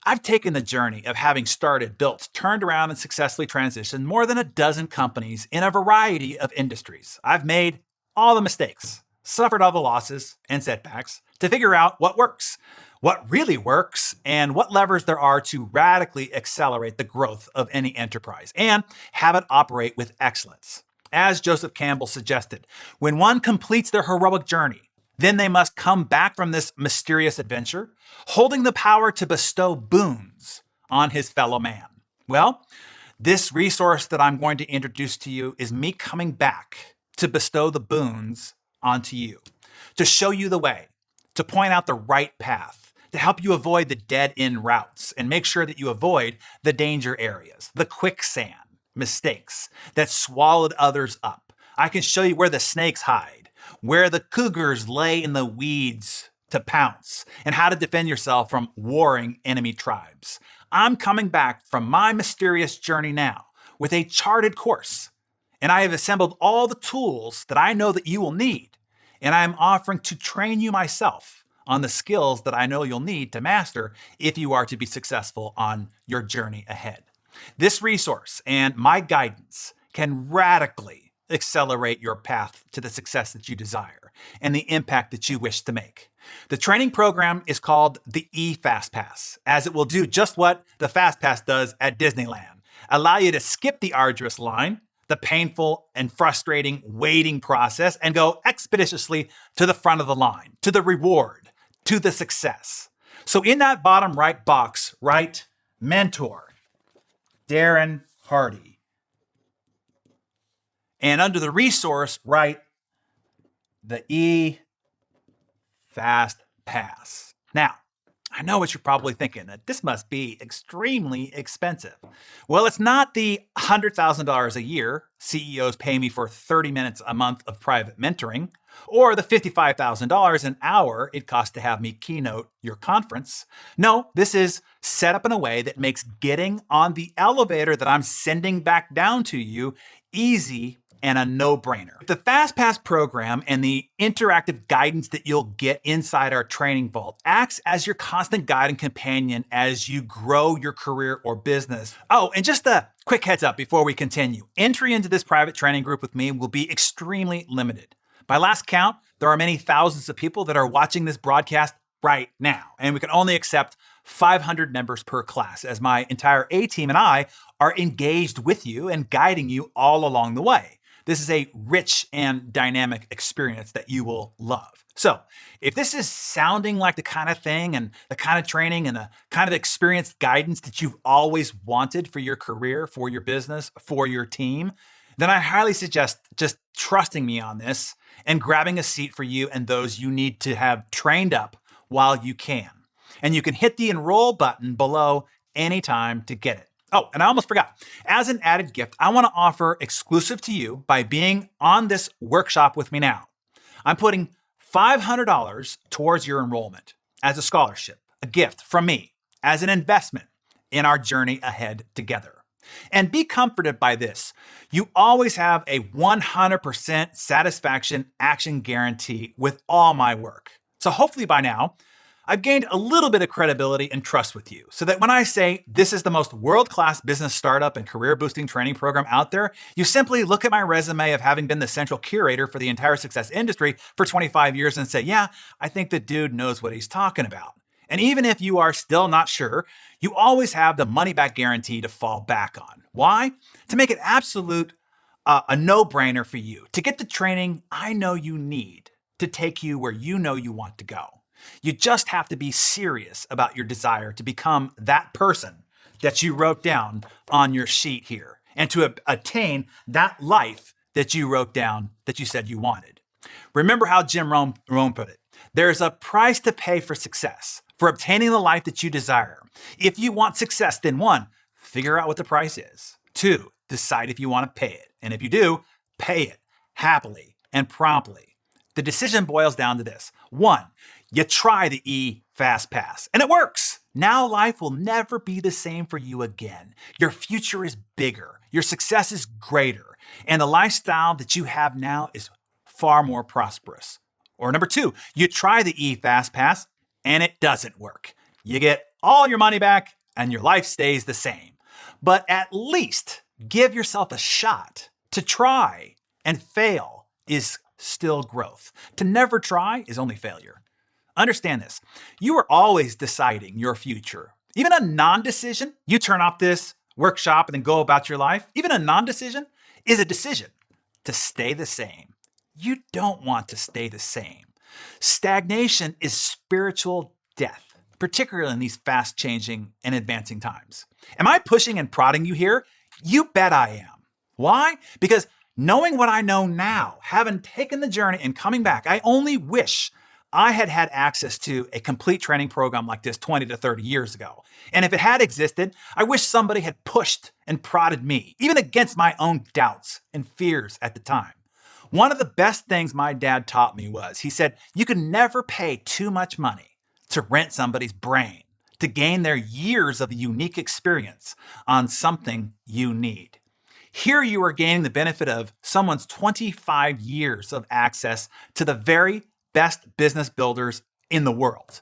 I've taken the journey of having started, built, turned around, and successfully transitioned more than a dozen companies in a variety of industries. I've made all the mistakes, suffered all the losses and setbacks to figure out what works, what really works, and what levers there are to radically accelerate the growth of any enterprise and have it operate with excellence. As Joseph Campbell suggested, when one completes their heroic journey, then they must come back from this mysterious adventure, holding the power to bestow boons on his fellow man. Well, this resource that I'm going to introduce to you is me coming back to bestow the boons onto you, to show you the way, to point out the right path, to help you avoid the dead-end routes and make sure that you avoid the danger areas, the quicksand mistakes that swallowed others up. I can show you where the snakes hide, where the cougars lay in the weeds to pounce, and how to defend yourself from warring enemy tribes. I'm coming back from my mysterious journey now with a charted course, and I have assembled all the tools that I know that you will need, and I am offering to train you myself on the skills that I know you'll need to master if you are to be successful on your journey ahead. This resource and my guidance can radically accelerate your path to the success that you desire and the impact that you wish to make. The training program is called the eFast Pass, as it will do just what the Fast Pass does at Disneyland. Allow you to skip the arduous line, the painful and frustrating waiting process, and go expeditiously to the front of the line, to the reward, to the success. So in that bottom right box, write mentor, Darren Hardy. And under the resource, write the eFast Pass. Now, I know what you're probably thinking, that this must be extremely expensive. Well, it's not the $100,000 a year CEOs pay me for 30 minutes a month of private mentoring, or the $55,000 an hour it costs to have me keynote your conference. No, this is set up in a way that makes getting on the elevator that I'm sending back down to you easy and a no-brainer. The FastPass program and the interactive guidance that you'll get inside our training vault acts as your constant guide and companion as you grow your career or business. Oh, and just a quick heads up before we continue. Entry into this private training group with me will be extremely limited. By last count, there are many thousands of people that are watching this broadcast right now, and we can only accept 500 members per class, as my entire A-team and I are engaged with you and guiding you all along the way. This is a rich and dynamic experience that you will love. So if this is sounding like the kind of thing and the kind of training and the kind of experienced guidance that you've always wanted for your career, for your business, for your team, then I highly suggest just trusting me on this and grabbing a seat for you and those you need to have trained up while you can. And you can hit the enroll button below anytime to get it. Oh, and I almost forgot. As an added gift, I want to offer exclusive to you by being on this workshop with me now. I'm putting $500 towards your enrollment as a scholarship, a gift from me as an investment in our journey ahead together. And be comforted by this. You always have a 100% satisfaction action guarantee with all my work. So hopefully by now, I've gained a little bit of credibility and trust with you so that when I say this is the most world-class business startup and career boosting training program out there, you simply look at my resume of having been the central curator for the entire success industry for 25 years and say, yeah, I think the dude knows what he's talking about. And even if you are still not sure, you always have the money back guarantee to fall back on. Why? To make it a no-brainer for you, to get the training I know you need to take you where you know you want to go. You just have to be serious about your desire to become that person that you wrote down on your sheet here and to attain that life that you wrote down that you said you wanted. Remember how Jim Rohn put it. There's a price to pay for success, for obtaining the life that you desire. If you want success, then 1, figure out what the price is. 2, decide if you want to pay it. And if you do, pay it happily and promptly. The decision boils down to this. 1, you try the E-Fast Pass, and it works. Now life will never be the same for you again. Your future is bigger, your success is greater, and the lifestyle that you have now is far more prosperous. Or number 2, you try the E-Fast Pass, and it doesn't work. You get all your money back, and your life stays the same. But at least give yourself a shot. To try and fail is still growth. To never try is only failure. Understand this. You are always deciding your future. Even a non-decision, you turn off this workshop and then go about your life, even a non-decision is a decision to stay the same. You don't want to stay the same. Stagnation is spiritual death, particularly in these fast-changing and advancing times. Am I pushing and prodding you here? You bet I am. Why? Because knowing what I know now, having taken the journey and coming back, I only wish I had had access to a complete training program like this 20 to 30 years ago. And if it had existed, I wish somebody had pushed and prodded me, even against my own doubts and fears at the time. One of the best things my dad taught me was, he said, you can never pay too much money to rent somebody's brain, to gain their years of unique experience on something you need. Here you are gaining the benefit of someone's 25 years of access to the very best business builders in the world.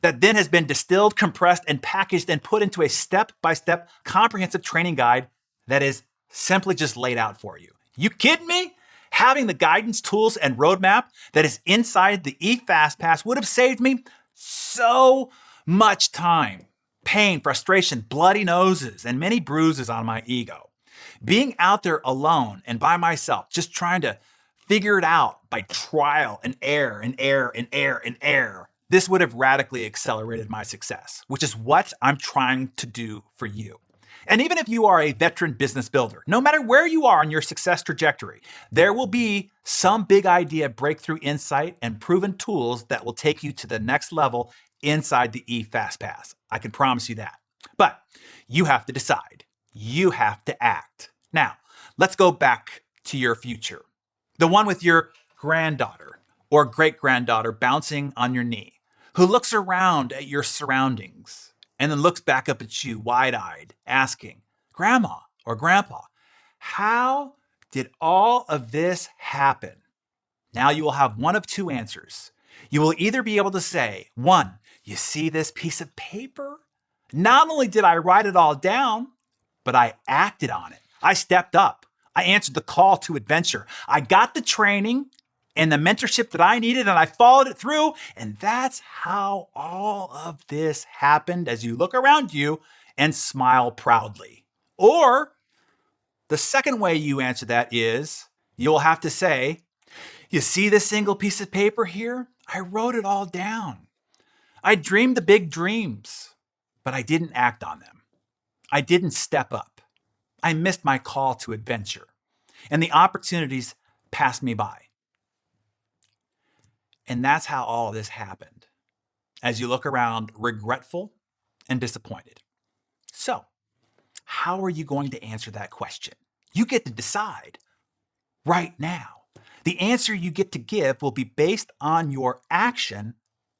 That then has been distilled, compressed, and packaged and put into a step-by-step comprehensive training guide that is simply just laid out for you. You kidding me? Having the guidance, tools, and roadmap that is inside the E-Fast Pass would have saved me so much time, pain, frustration, bloody noses, and many bruises on my ego. Being out there alone and by myself, just trying to figure it out by trial and error and error and error and error, this would have radically accelerated my success, which is what I'm trying to do for you. And even if you are a veteran business builder, no matter where you are on your success trajectory, there will be some big idea, breakthrough insight, and proven tools that will take you to the next level inside the E-Fast Pass. I can promise you that. But you have to decide. You have to act. Now, let's go back to your future. The one with your granddaughter or great-granddaughter bouncing on your knee, who looks around at your surroundings and then looks back up at you wide-eyed, asking, Grandma or Grandpa, how did all of this happen? Now you will have one of 2 answers. You will either be able to say, 1, you see this piece of paper? Not only did I write it all down, but I acted on it. I stepped up. I answered the call to adventure. I got the training and the mentorship that I needed, and I followed it through. And that's how all of this happened as you look around you and smile proudly. Or the second way you answer that is you'll have to say, you see this single piece of paper here? I wrote it all down. I dreamed the big dreams, but I didn't act on them. I didn't step up. I missed my call to adventure, and the opportunities passed me by. And that's how all this happened, as you look around regretful and disappointed. So, how are you going to answer that question? You get to decide right now. The answer you get to give will be based on your action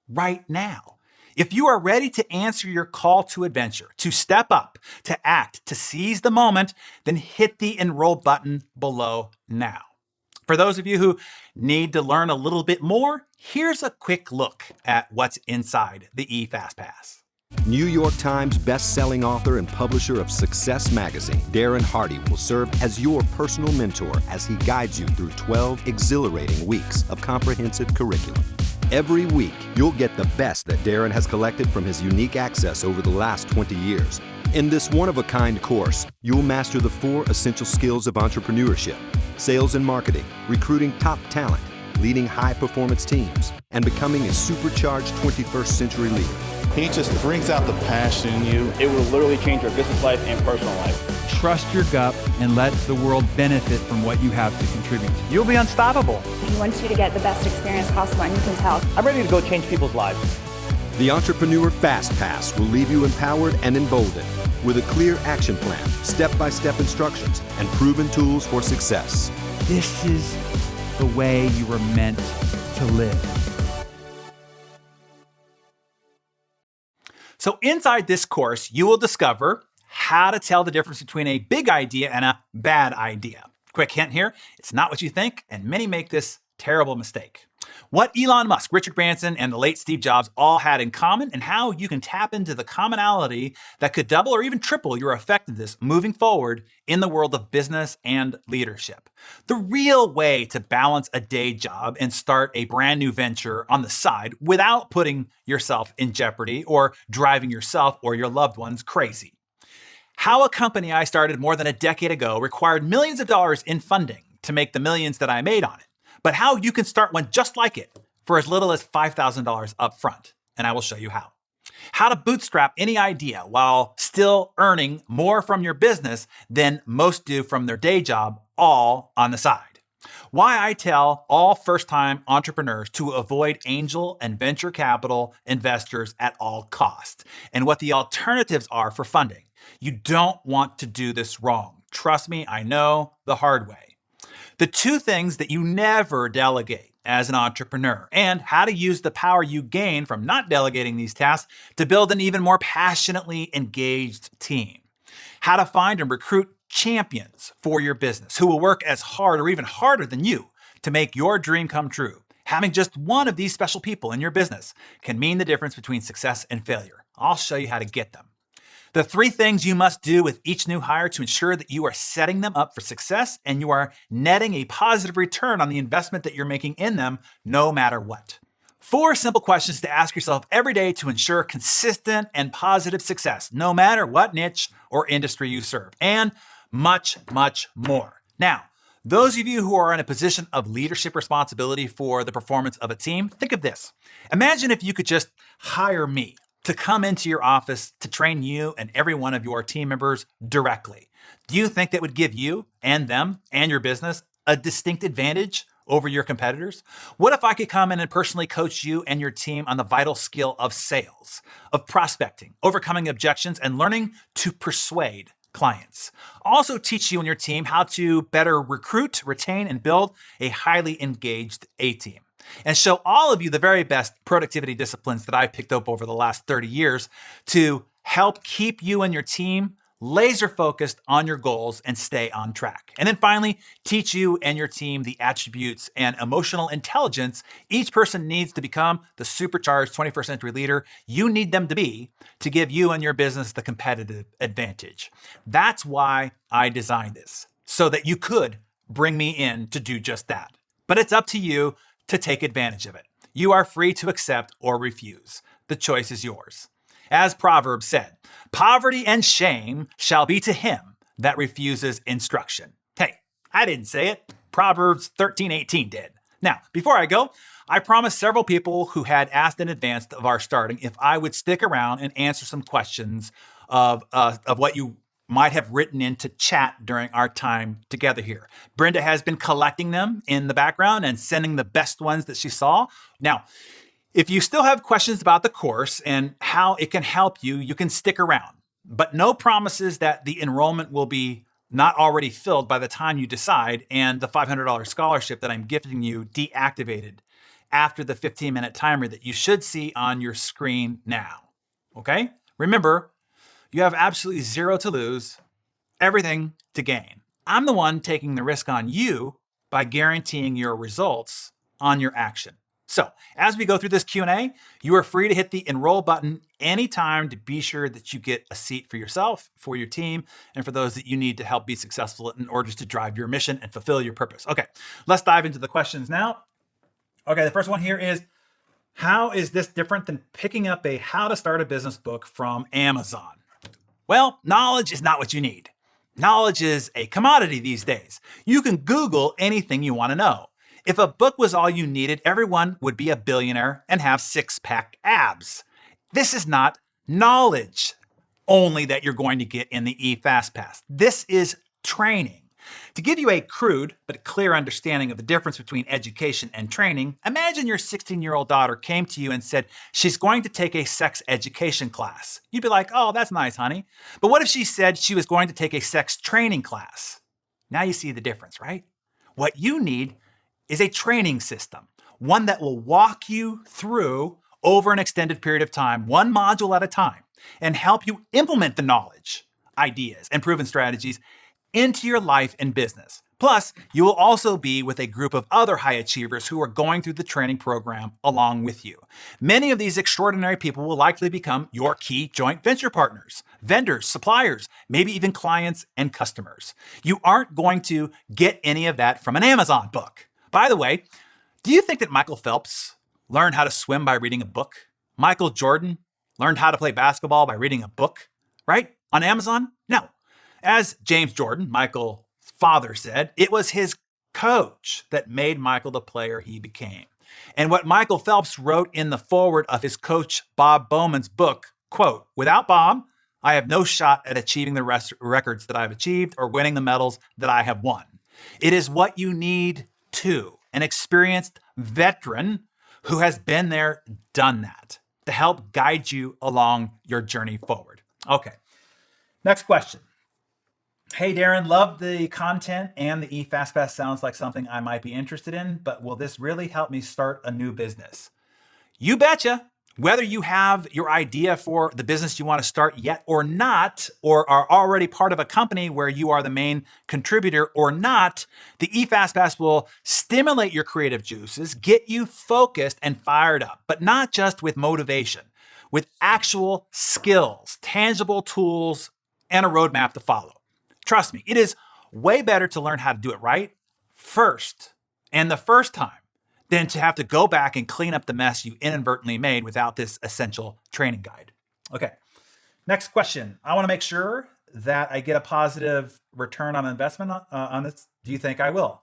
right now. If you are ready to answer your call to adventure, to step up, to act, to seize the moment, then hit the enroll button below now. For those of you who need to learn a little bit more, here's a quick look at what's inside the eFastPass. New York Times best-selling author and publisher of Success Magazine, Darren Hardy will serve as your personal mentor as he guides you through 12 exhilarating weeks of comprehensive curriculum. Every week, you'll get the best that Darren has collected from his unique access over the last 20 years. In this one-of-a-kind course, you'll master the 4 essential skills of entrepreneurship: sales and marketing, recruiting top talent, leading high-performance teams, and becoming a supercharged 21st century leader. He just brings out the passion in you. It will literally change your business life and personal life. Trust your gut and let the world benefit from what you have to contribute. You'll be unstoppable. He wants you to get the best experience possible, and you can tell. I'm ready to go change people's lives. The Entrepreneur Fast Pass will leave you empowered and emboldened with a clear action plan, step-by-step instructions, and proven tools for success. This is the way you were meant to live. So inside this course, you will discover how to tell the difference between a big idea and a bad idea. Quick hint here, it's not what you think, and many make this terrible mistake. What Elon Musk, Richard Branson, and the late Steve Jobs all had in common, and how you can tap into the commonality that could double or even triple your effectiveness moving forward in the world of business and leadership. The real way to balance a day job and start a brand new venture on the side without putting yourself in jeopardy or driving yourself or your loved ones crazy. How a company I started more than a decade ago required millions of dollars in funding to make the millions that I made on it. But how you can start one just like it for as little as $5,000 up front, and I will show you how. How to bootstrap any idea while still earning more from your business than most do from their day job, all on the side. Why I tell all first-time entrepreneurs to avoid angel and venture capital investors at all costs, and what the alternatives are for funding. You don't want to do this wrong. Trust me, I know the hard way. The 2 things that you never delegate as an entrepreneur, and how to use the power you gain from not delegating these tasks to build an even more passionately engaged team. How to find and recruit champions for your business who will work as hard or even harder than you to make your dream come true. Having just one of these special people in your business can mean the difference between success and failure. I'll show you how to get them. The 3 things you must do with each new hire to ensure that you are setting them up for success and you are netting a positive return on the investment that you're making in them, no matter what. 4 simple questions to ask yourself every day to ensure consistent and positive success, no matter what niche or industry you serve, and much, much more. Now, those of you who are in a position of leadership responsibility for the performance of a team, think of this. Imagine if you could just hire me to come into your office to train you and every one of your team members directly. Do you think that would give you and them and your business a distinct advantage over your competitors? What if I could come in and personally coach you and your team on the vital skill of sales, of prospecting, overcoming objections, and learning to persuade clients? Also teach you and your team how to better recruit, retain, and build a highly engaged A-team. And show all of you the very best productivity disciplines that I've picked up over the last 30 years to help keep you and your team laser focused on your goals and stay on track. And then finally, teach you and your team the attributes and emotional intelligence each person needs to become the supercharged 21st century leader you need them to be to give you and your business the competitive advantage. That's why I designed this, so that you could bring me in to do just that. But it's up to you to take advantage of it. You are free to accept or refuse. The choice is yours. As Proverbs said, poverty and shame shall be to him that refuses instruction. Hey, I didn't say it. Proverbs 13:18 did. Now, before I go, I promised several people who had asked in advance of our starting if I would stick around and answer some questions of what you might have written into chat during our time together here. Brenda has been collecting them in the background and sending the best ones that she saw. Now, if you still have questions about the course and how it can help you, you can stick around. but no promises that the enrollment will be not already filled by the time you decide and the $500 scholarship that I'm gifting you deactivated after the 15-minute timer that you should see on your screen now. Okay? Remember, you have absolutely zero to lose, everything to gain. I'm the one taking the risk on you by guaranteeing your results on your action. So as we go through this Q&A, you are free to hit the enroll button anytime to be sure that you get a seat for yourself, for your team, and for those that you need to help be successful in order to drive your mission and fulfill your purpose. Okay, let's dive into the questions now. Okay, the first one here is, how is this different than picking up a how to start a business book from Amazon? Well, knowledge is not what you need. Knowledge is a commodity these days. You can Google anything you want to know. If a book was all you needed, everyone would be a billionaire and have six-pack abs. This is not knowledge only that you're going to get in the eFastPass. This is training. To give you a crude but clear understanding of the difference between education and training, imagine your 16-year-old daughter came to you and said she's going to take a sex education class. You'd be like, oh, that's nice, honey. But what if she said she was going to take a sex training class? Now you see the difference, right? What you need is a training system, one that will walk you through over an extended period of time, one module at a time, and help you implement the knowledge, ideas, and proven strategies into your life and business. Plus, you will also be with a group of other high achievers who are going through the training program along with you. Many of these extraordinary people will likely become your key joint venture partners, vendors, suppliers, maybe even clients and customers. You aren't going to get any of that from an Amazon book. By the way, do you think that Michael Phelps learned how to swim by reading a book? Michael Jordan learned how to play basketball by reading a book, right? On Amazon? No. As James Jordan, Michael's father, said, it was his coach that made Michael the player he became. And what Michael Phelps wrote in the foreword of his coach Bob Bowman's book, quote, without Bob, I have no shot at achieving the records that I've achieved or winning the medals that I have won. It is what you need too, an experienced veteran who has been there, done that, to help guide you along your journey forward. Okay, next question. Hey, Darren, love the content and the eFastPass sounds like something I might be interested in, but will this really help me start a new business? You betcha. Whether you have your idea for the business you want to start yet or not, or are already part of a company where you are the main contributor or not, the eFastPass will stimulate your creative juices, get you focused and fired up, but not just with motivation, with actual skills, tangible tools, and a roadmap to follow. Trust me, it is way better to learn how to do it right first and the first time than to have to go back and clean up the mess you inadvertently made without this essential training guide. Okay, next question. I want to make sure that I get a positive return on investment on this. Do you think I will?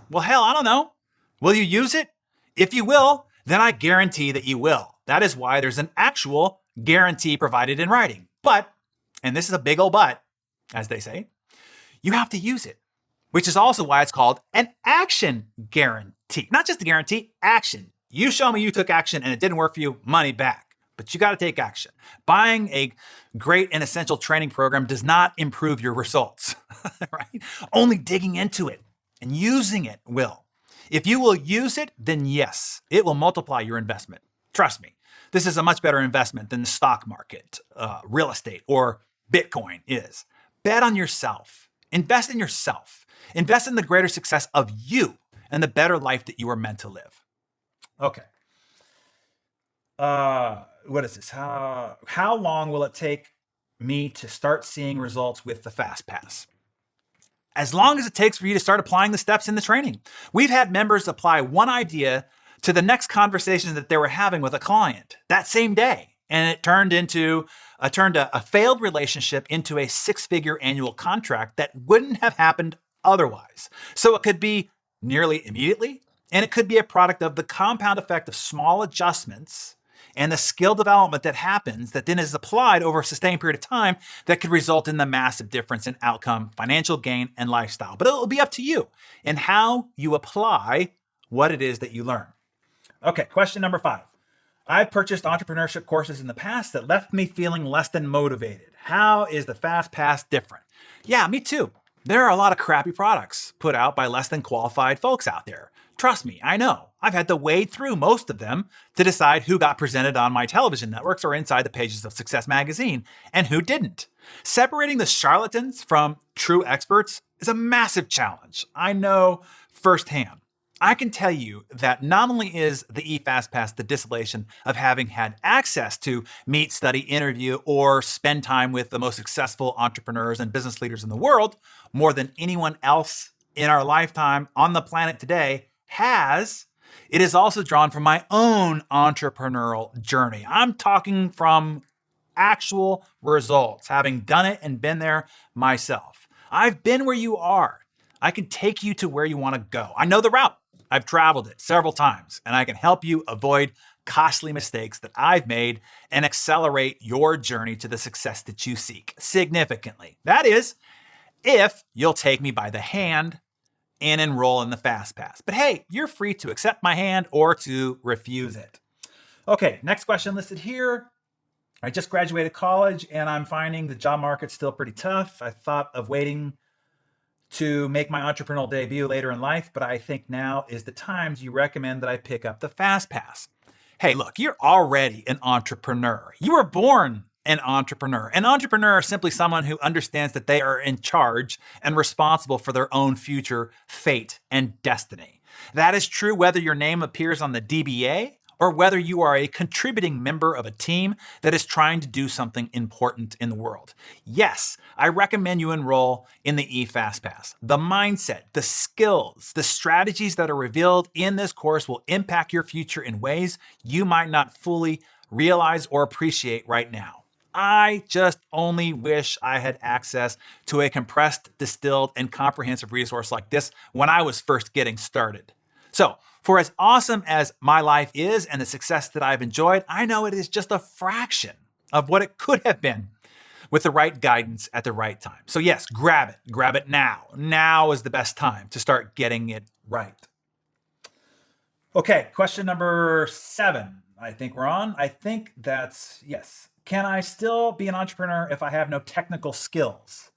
Well, hell, I don't know. Will you use it? If you will, then I guarantee that you will. That is why there's an actual guarantee provided in writing. But, and this is a big old but, as they say, you have to use it, which is also why it's called an action guarantee. Not just a guarantee, action. You show me you took action and it didn't work for you, money back. But you got to take action. Buying a great and essential training program does not improve your results, right? Only digging into it and using it will. If you will use it, then yes, it will multiply your investment. Trust me, this is a much better investment than the stock market, real estate, or Bitcoin is. Bet on yourself. Invest in yourself. Invest in the greater success of you and the better life that you are meant to live. Okay. What is this? How long will it take me to start seeing results with the FastPass? As long as it takes for you to start applying the steps in the training. We've had members apply one idea to the next conversation that they were having with a client that same day. And it turned a failed relationship into a six-figure annual contract that wouldn't have happened otherwise. So it could be nearly immediately, and it could be a product of the compound effect of small adjustments and the skill development that happens that then is applied over a sustained period of time that could result in the massive difference in outcome, financial gain, and lifestyle. But it'll be up to you and how you apply what it is that you learn. Okay, question number 5. I've purchased entrepreneurship courses in the past that left me feeling less than motivated. How is the Fast Pass different? Yeah, me too. There are a lot of crappy products put out by less than qualified folks out there. Trust me, I know. I've had to wade through most of them to decide who got presented on my television networks or inside the pages of Success Magazine and who didn't. Separating the charlatans from true experts is a massive challenge. I know firsthand. I can tell you that not only is the eFastPass the distillation of having had access to meet, study, interview, or spend time with the most successful entrepreneurs and business leaders in the world, more than anyone else in our lifetime on the planet today has, it is also drawn from my own entrepreneurial journey. I'm talking from actual results, having done it and been there myself. I've been where you are. I can take you to where you want to go. I know the route. I've traveled it several times, and I can help you avoid costly mistakes that I've made and accelerate your journey to the success that you seek significantly. That is, if you'll take me by the hand and enroll in the FastPass. But hey, you're free to accept my hand or to refuse it. Okay, next question listed here. I just graduated college and I'm finding the job market still pretty tough. I thought of waiting to make my entrepreneurial debut later in life, but I think now is the time you recommend that I pick up the FastPass. Hey, look, you're already an entrepreneur. You were born an entrepreneur. An entrepreneur is simply someone who understands that they are in charge and responsible for their own future fate and destiny. That is true whether your name appears on the DBA or whether you are a contributing member of a team that is trying to do something important in the world. Yes, I recommend you enroll in the eFastPass. The mindset, the skills, the strategies that are revealed in this course will impact your future in ways you might not fully realize or appreciate right now. I just only wish I had access to a compressed, distilled, and comprehensive resource like this when I was first getting started. So, for as awesome as my life is and the success that I've enjoyed, I know it is just a fraction of what it could have been with the right guidance at the right time. So yes, grab it. Grab it now. Now is the best time to start getting it right. Okay, question number 7. I think we're on. I think that's yes. Can I still be an entrepreneur if I have no technical skills?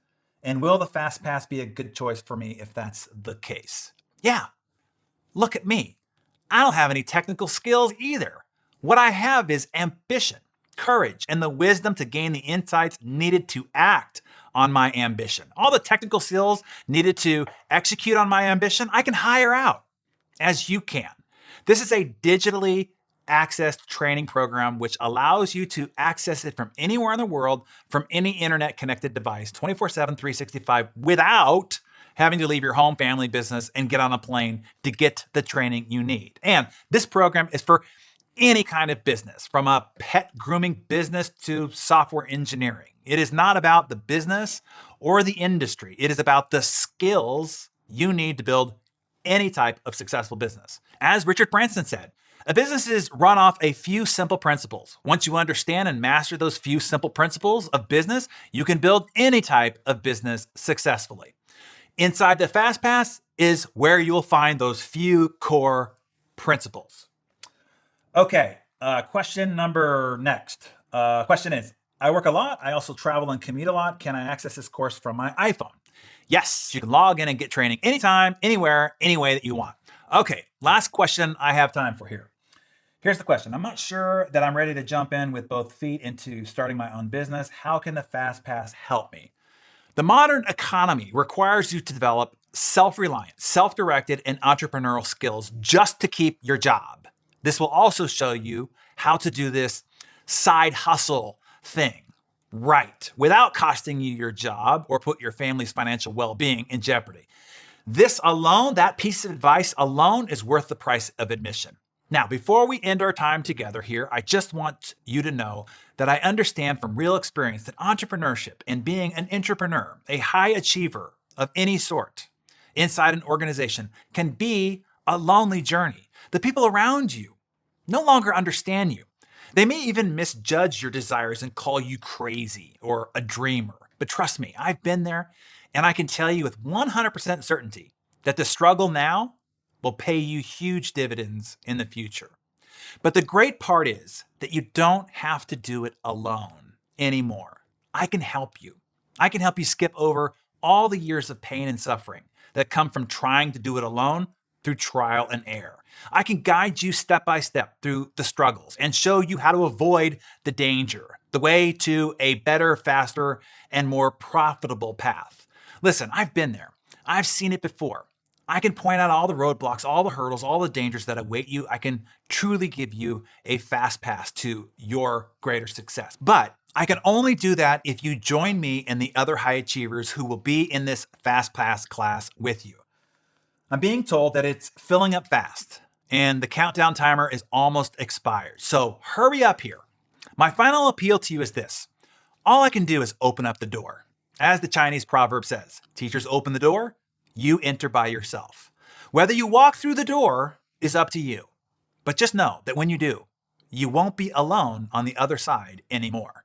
And will the FastPass be a good choice for me if that's the case? Yeah. Look at me. I don't have any technical skills either. What I have is ambition, courage, and the wisdom to gain the insights needed to act on my ambition. All the technical skills needed to execute on my ambition, I can hire out, as you can. This is a digitally accessed training program which allows you to access it from anywhere in the world, from any internet-connected device, 24/7, 365, without having to leave your home, family, business, and get on a plane to get the training you need. And this program is for any kind of business, from a pet grooming business to software engineering. It is not about the business or the industry. It is about the skills you need to build any type of successful business. As Richard Branson said, a business is run off a few simple principles. Once you understand and master those few simple principles of business, you can build any type of business successfully. Inside the FastPass is where you'll find those few core principles. Okay, question number next. Question is, I work a lot. I also travel and commute a lot. Can I access this course from my iPhone? Yes, you can log in and get training anytime, anywhere, any way that you want. Okay, last question I have time for here. Here's the question. I'm not sure that I'm ready to jump in with both feet into starting my own business. How can the FastPass help me? The modern economy requires you to develop self-reliant, self-directed, and entrepreneurial skills just to keep your job. This will also show you how to do this side hustle thing right without costing you your job or put your family's financial well-being in jeopardy. This alone, that piece of advice alone, is worth the price of admission. Now, before we end our time together here, I just want you to know that I understand from real experience that entrepreneurship and being an entrepreneur, a high achiever of any sort inside an organization, can be a lonely journey. The people around you no longer understand you. They may even misjudge your desires and call you crazy or a dreamer. But trust me, I've been there, and I can tell you with 100% certainty that the struggle now will pay you huge dividends in the future. But the great part is that you don't have to do it alone anymore. I can help you. I can help you skip over all the years of pain and suffering that come from trying to do it alone through trial and error. I can guide you step by step through the struggles and show you how to avoid the danger, the way to a better, faster, and more profitable path. Listen, I've been there. I've seen it before. I can point out all the roadblocks, all the hurdles, all the dangers that await you. I can truly give you a fast pass to your greater success. But I can only do that if you join me and the other high achievers who will be in this fast pass class with you. I'm being told that it's filling up fast and the countdown timer is almost expired. So hurry up here. My final appeal to you is this. All I can do is open up the door. As the Chinese proverb says, teachers open the door, you enter by yourself. Whether you walk through the door is up to you. But just know that when you do, you won't be alone on the other side anymore.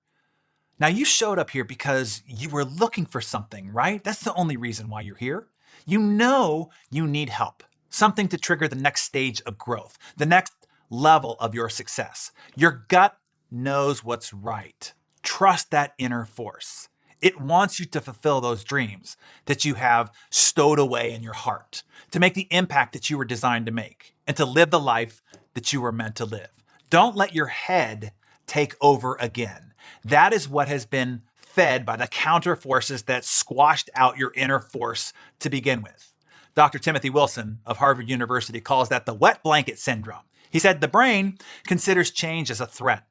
Now, you showed up here because you were looking for something, right? That's the only reason why you're here. You know you need help, something to trigger the next stage of growth, the next level of your success. Your gut knows what's right. Trust that inner force. It wants you to fulfill those dreams that you have stowed away in your heart, to make the impact that you were designed to make, and to live the life that you were meant to live. Don't let your head take over again. That is what has been fed by the counter forces that squashed out your inner force to begin with. Dr. Timothy Wilson of Harvard University calls that the wet blanket syndrome. He said the brain considers change as a threat.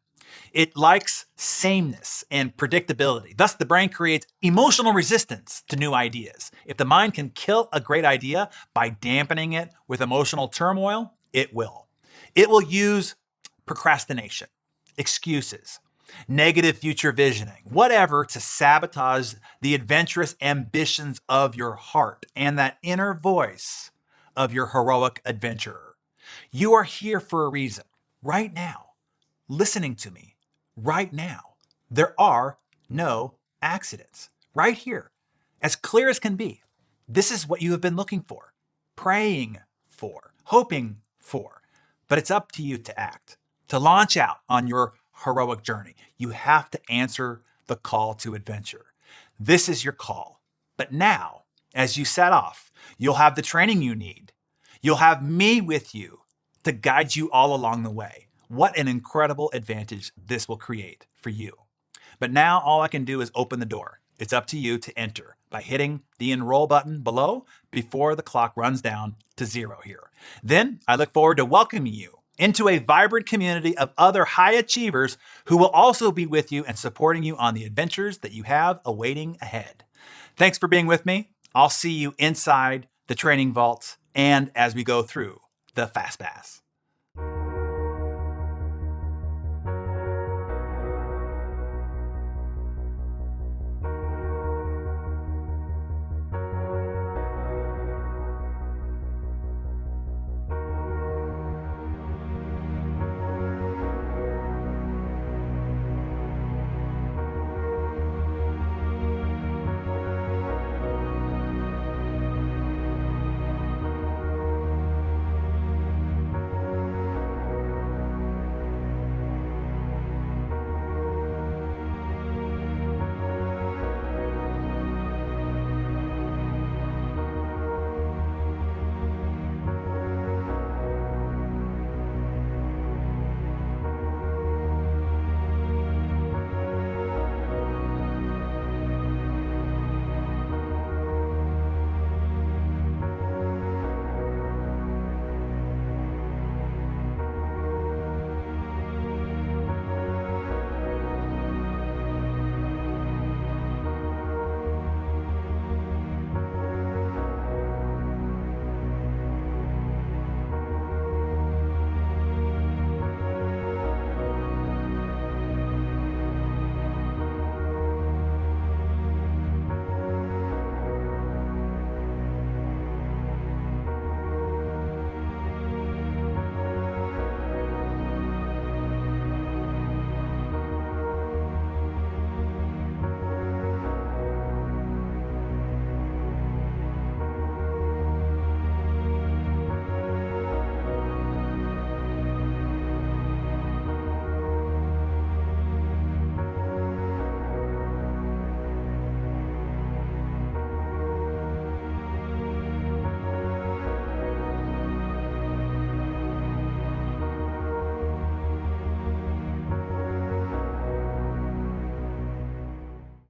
It likes sameness and predictability. Thus, the brain creates emotional resistance to new ideas. If the mind can kill a great idea by dampening it with emotional turmoil, it will. It will use procrastination, excuses, negative future visioning, whatever to sabotage the adventurous ambitions of your heart and that inner voice of your heroic adventurer. You are here for a reason, right now, listening to me, right now. There are no accidents, right here, as clear as can be. This is what you have been looking for, praying for, hoping for, but it's up to you to act, to launch out on your heroic journey. You have to answer the call to adventure. This is your call. But now, as you set off, you'll have the training you need. You'll have me with you to guide you all along the way. What an incredible advantage this will create for you. But now all I can do is open the door. It's up to you to enter by hitting the enroll button below before the clock runs down to 0 here. Then I look forward to welcoming you into a vibrant community of other high achievers who will also be with you and supporting you on the adventures that you have awaiting ahead. Thanks for being with me. I'll see you inside the training vaults and as we go through the Fast Pass.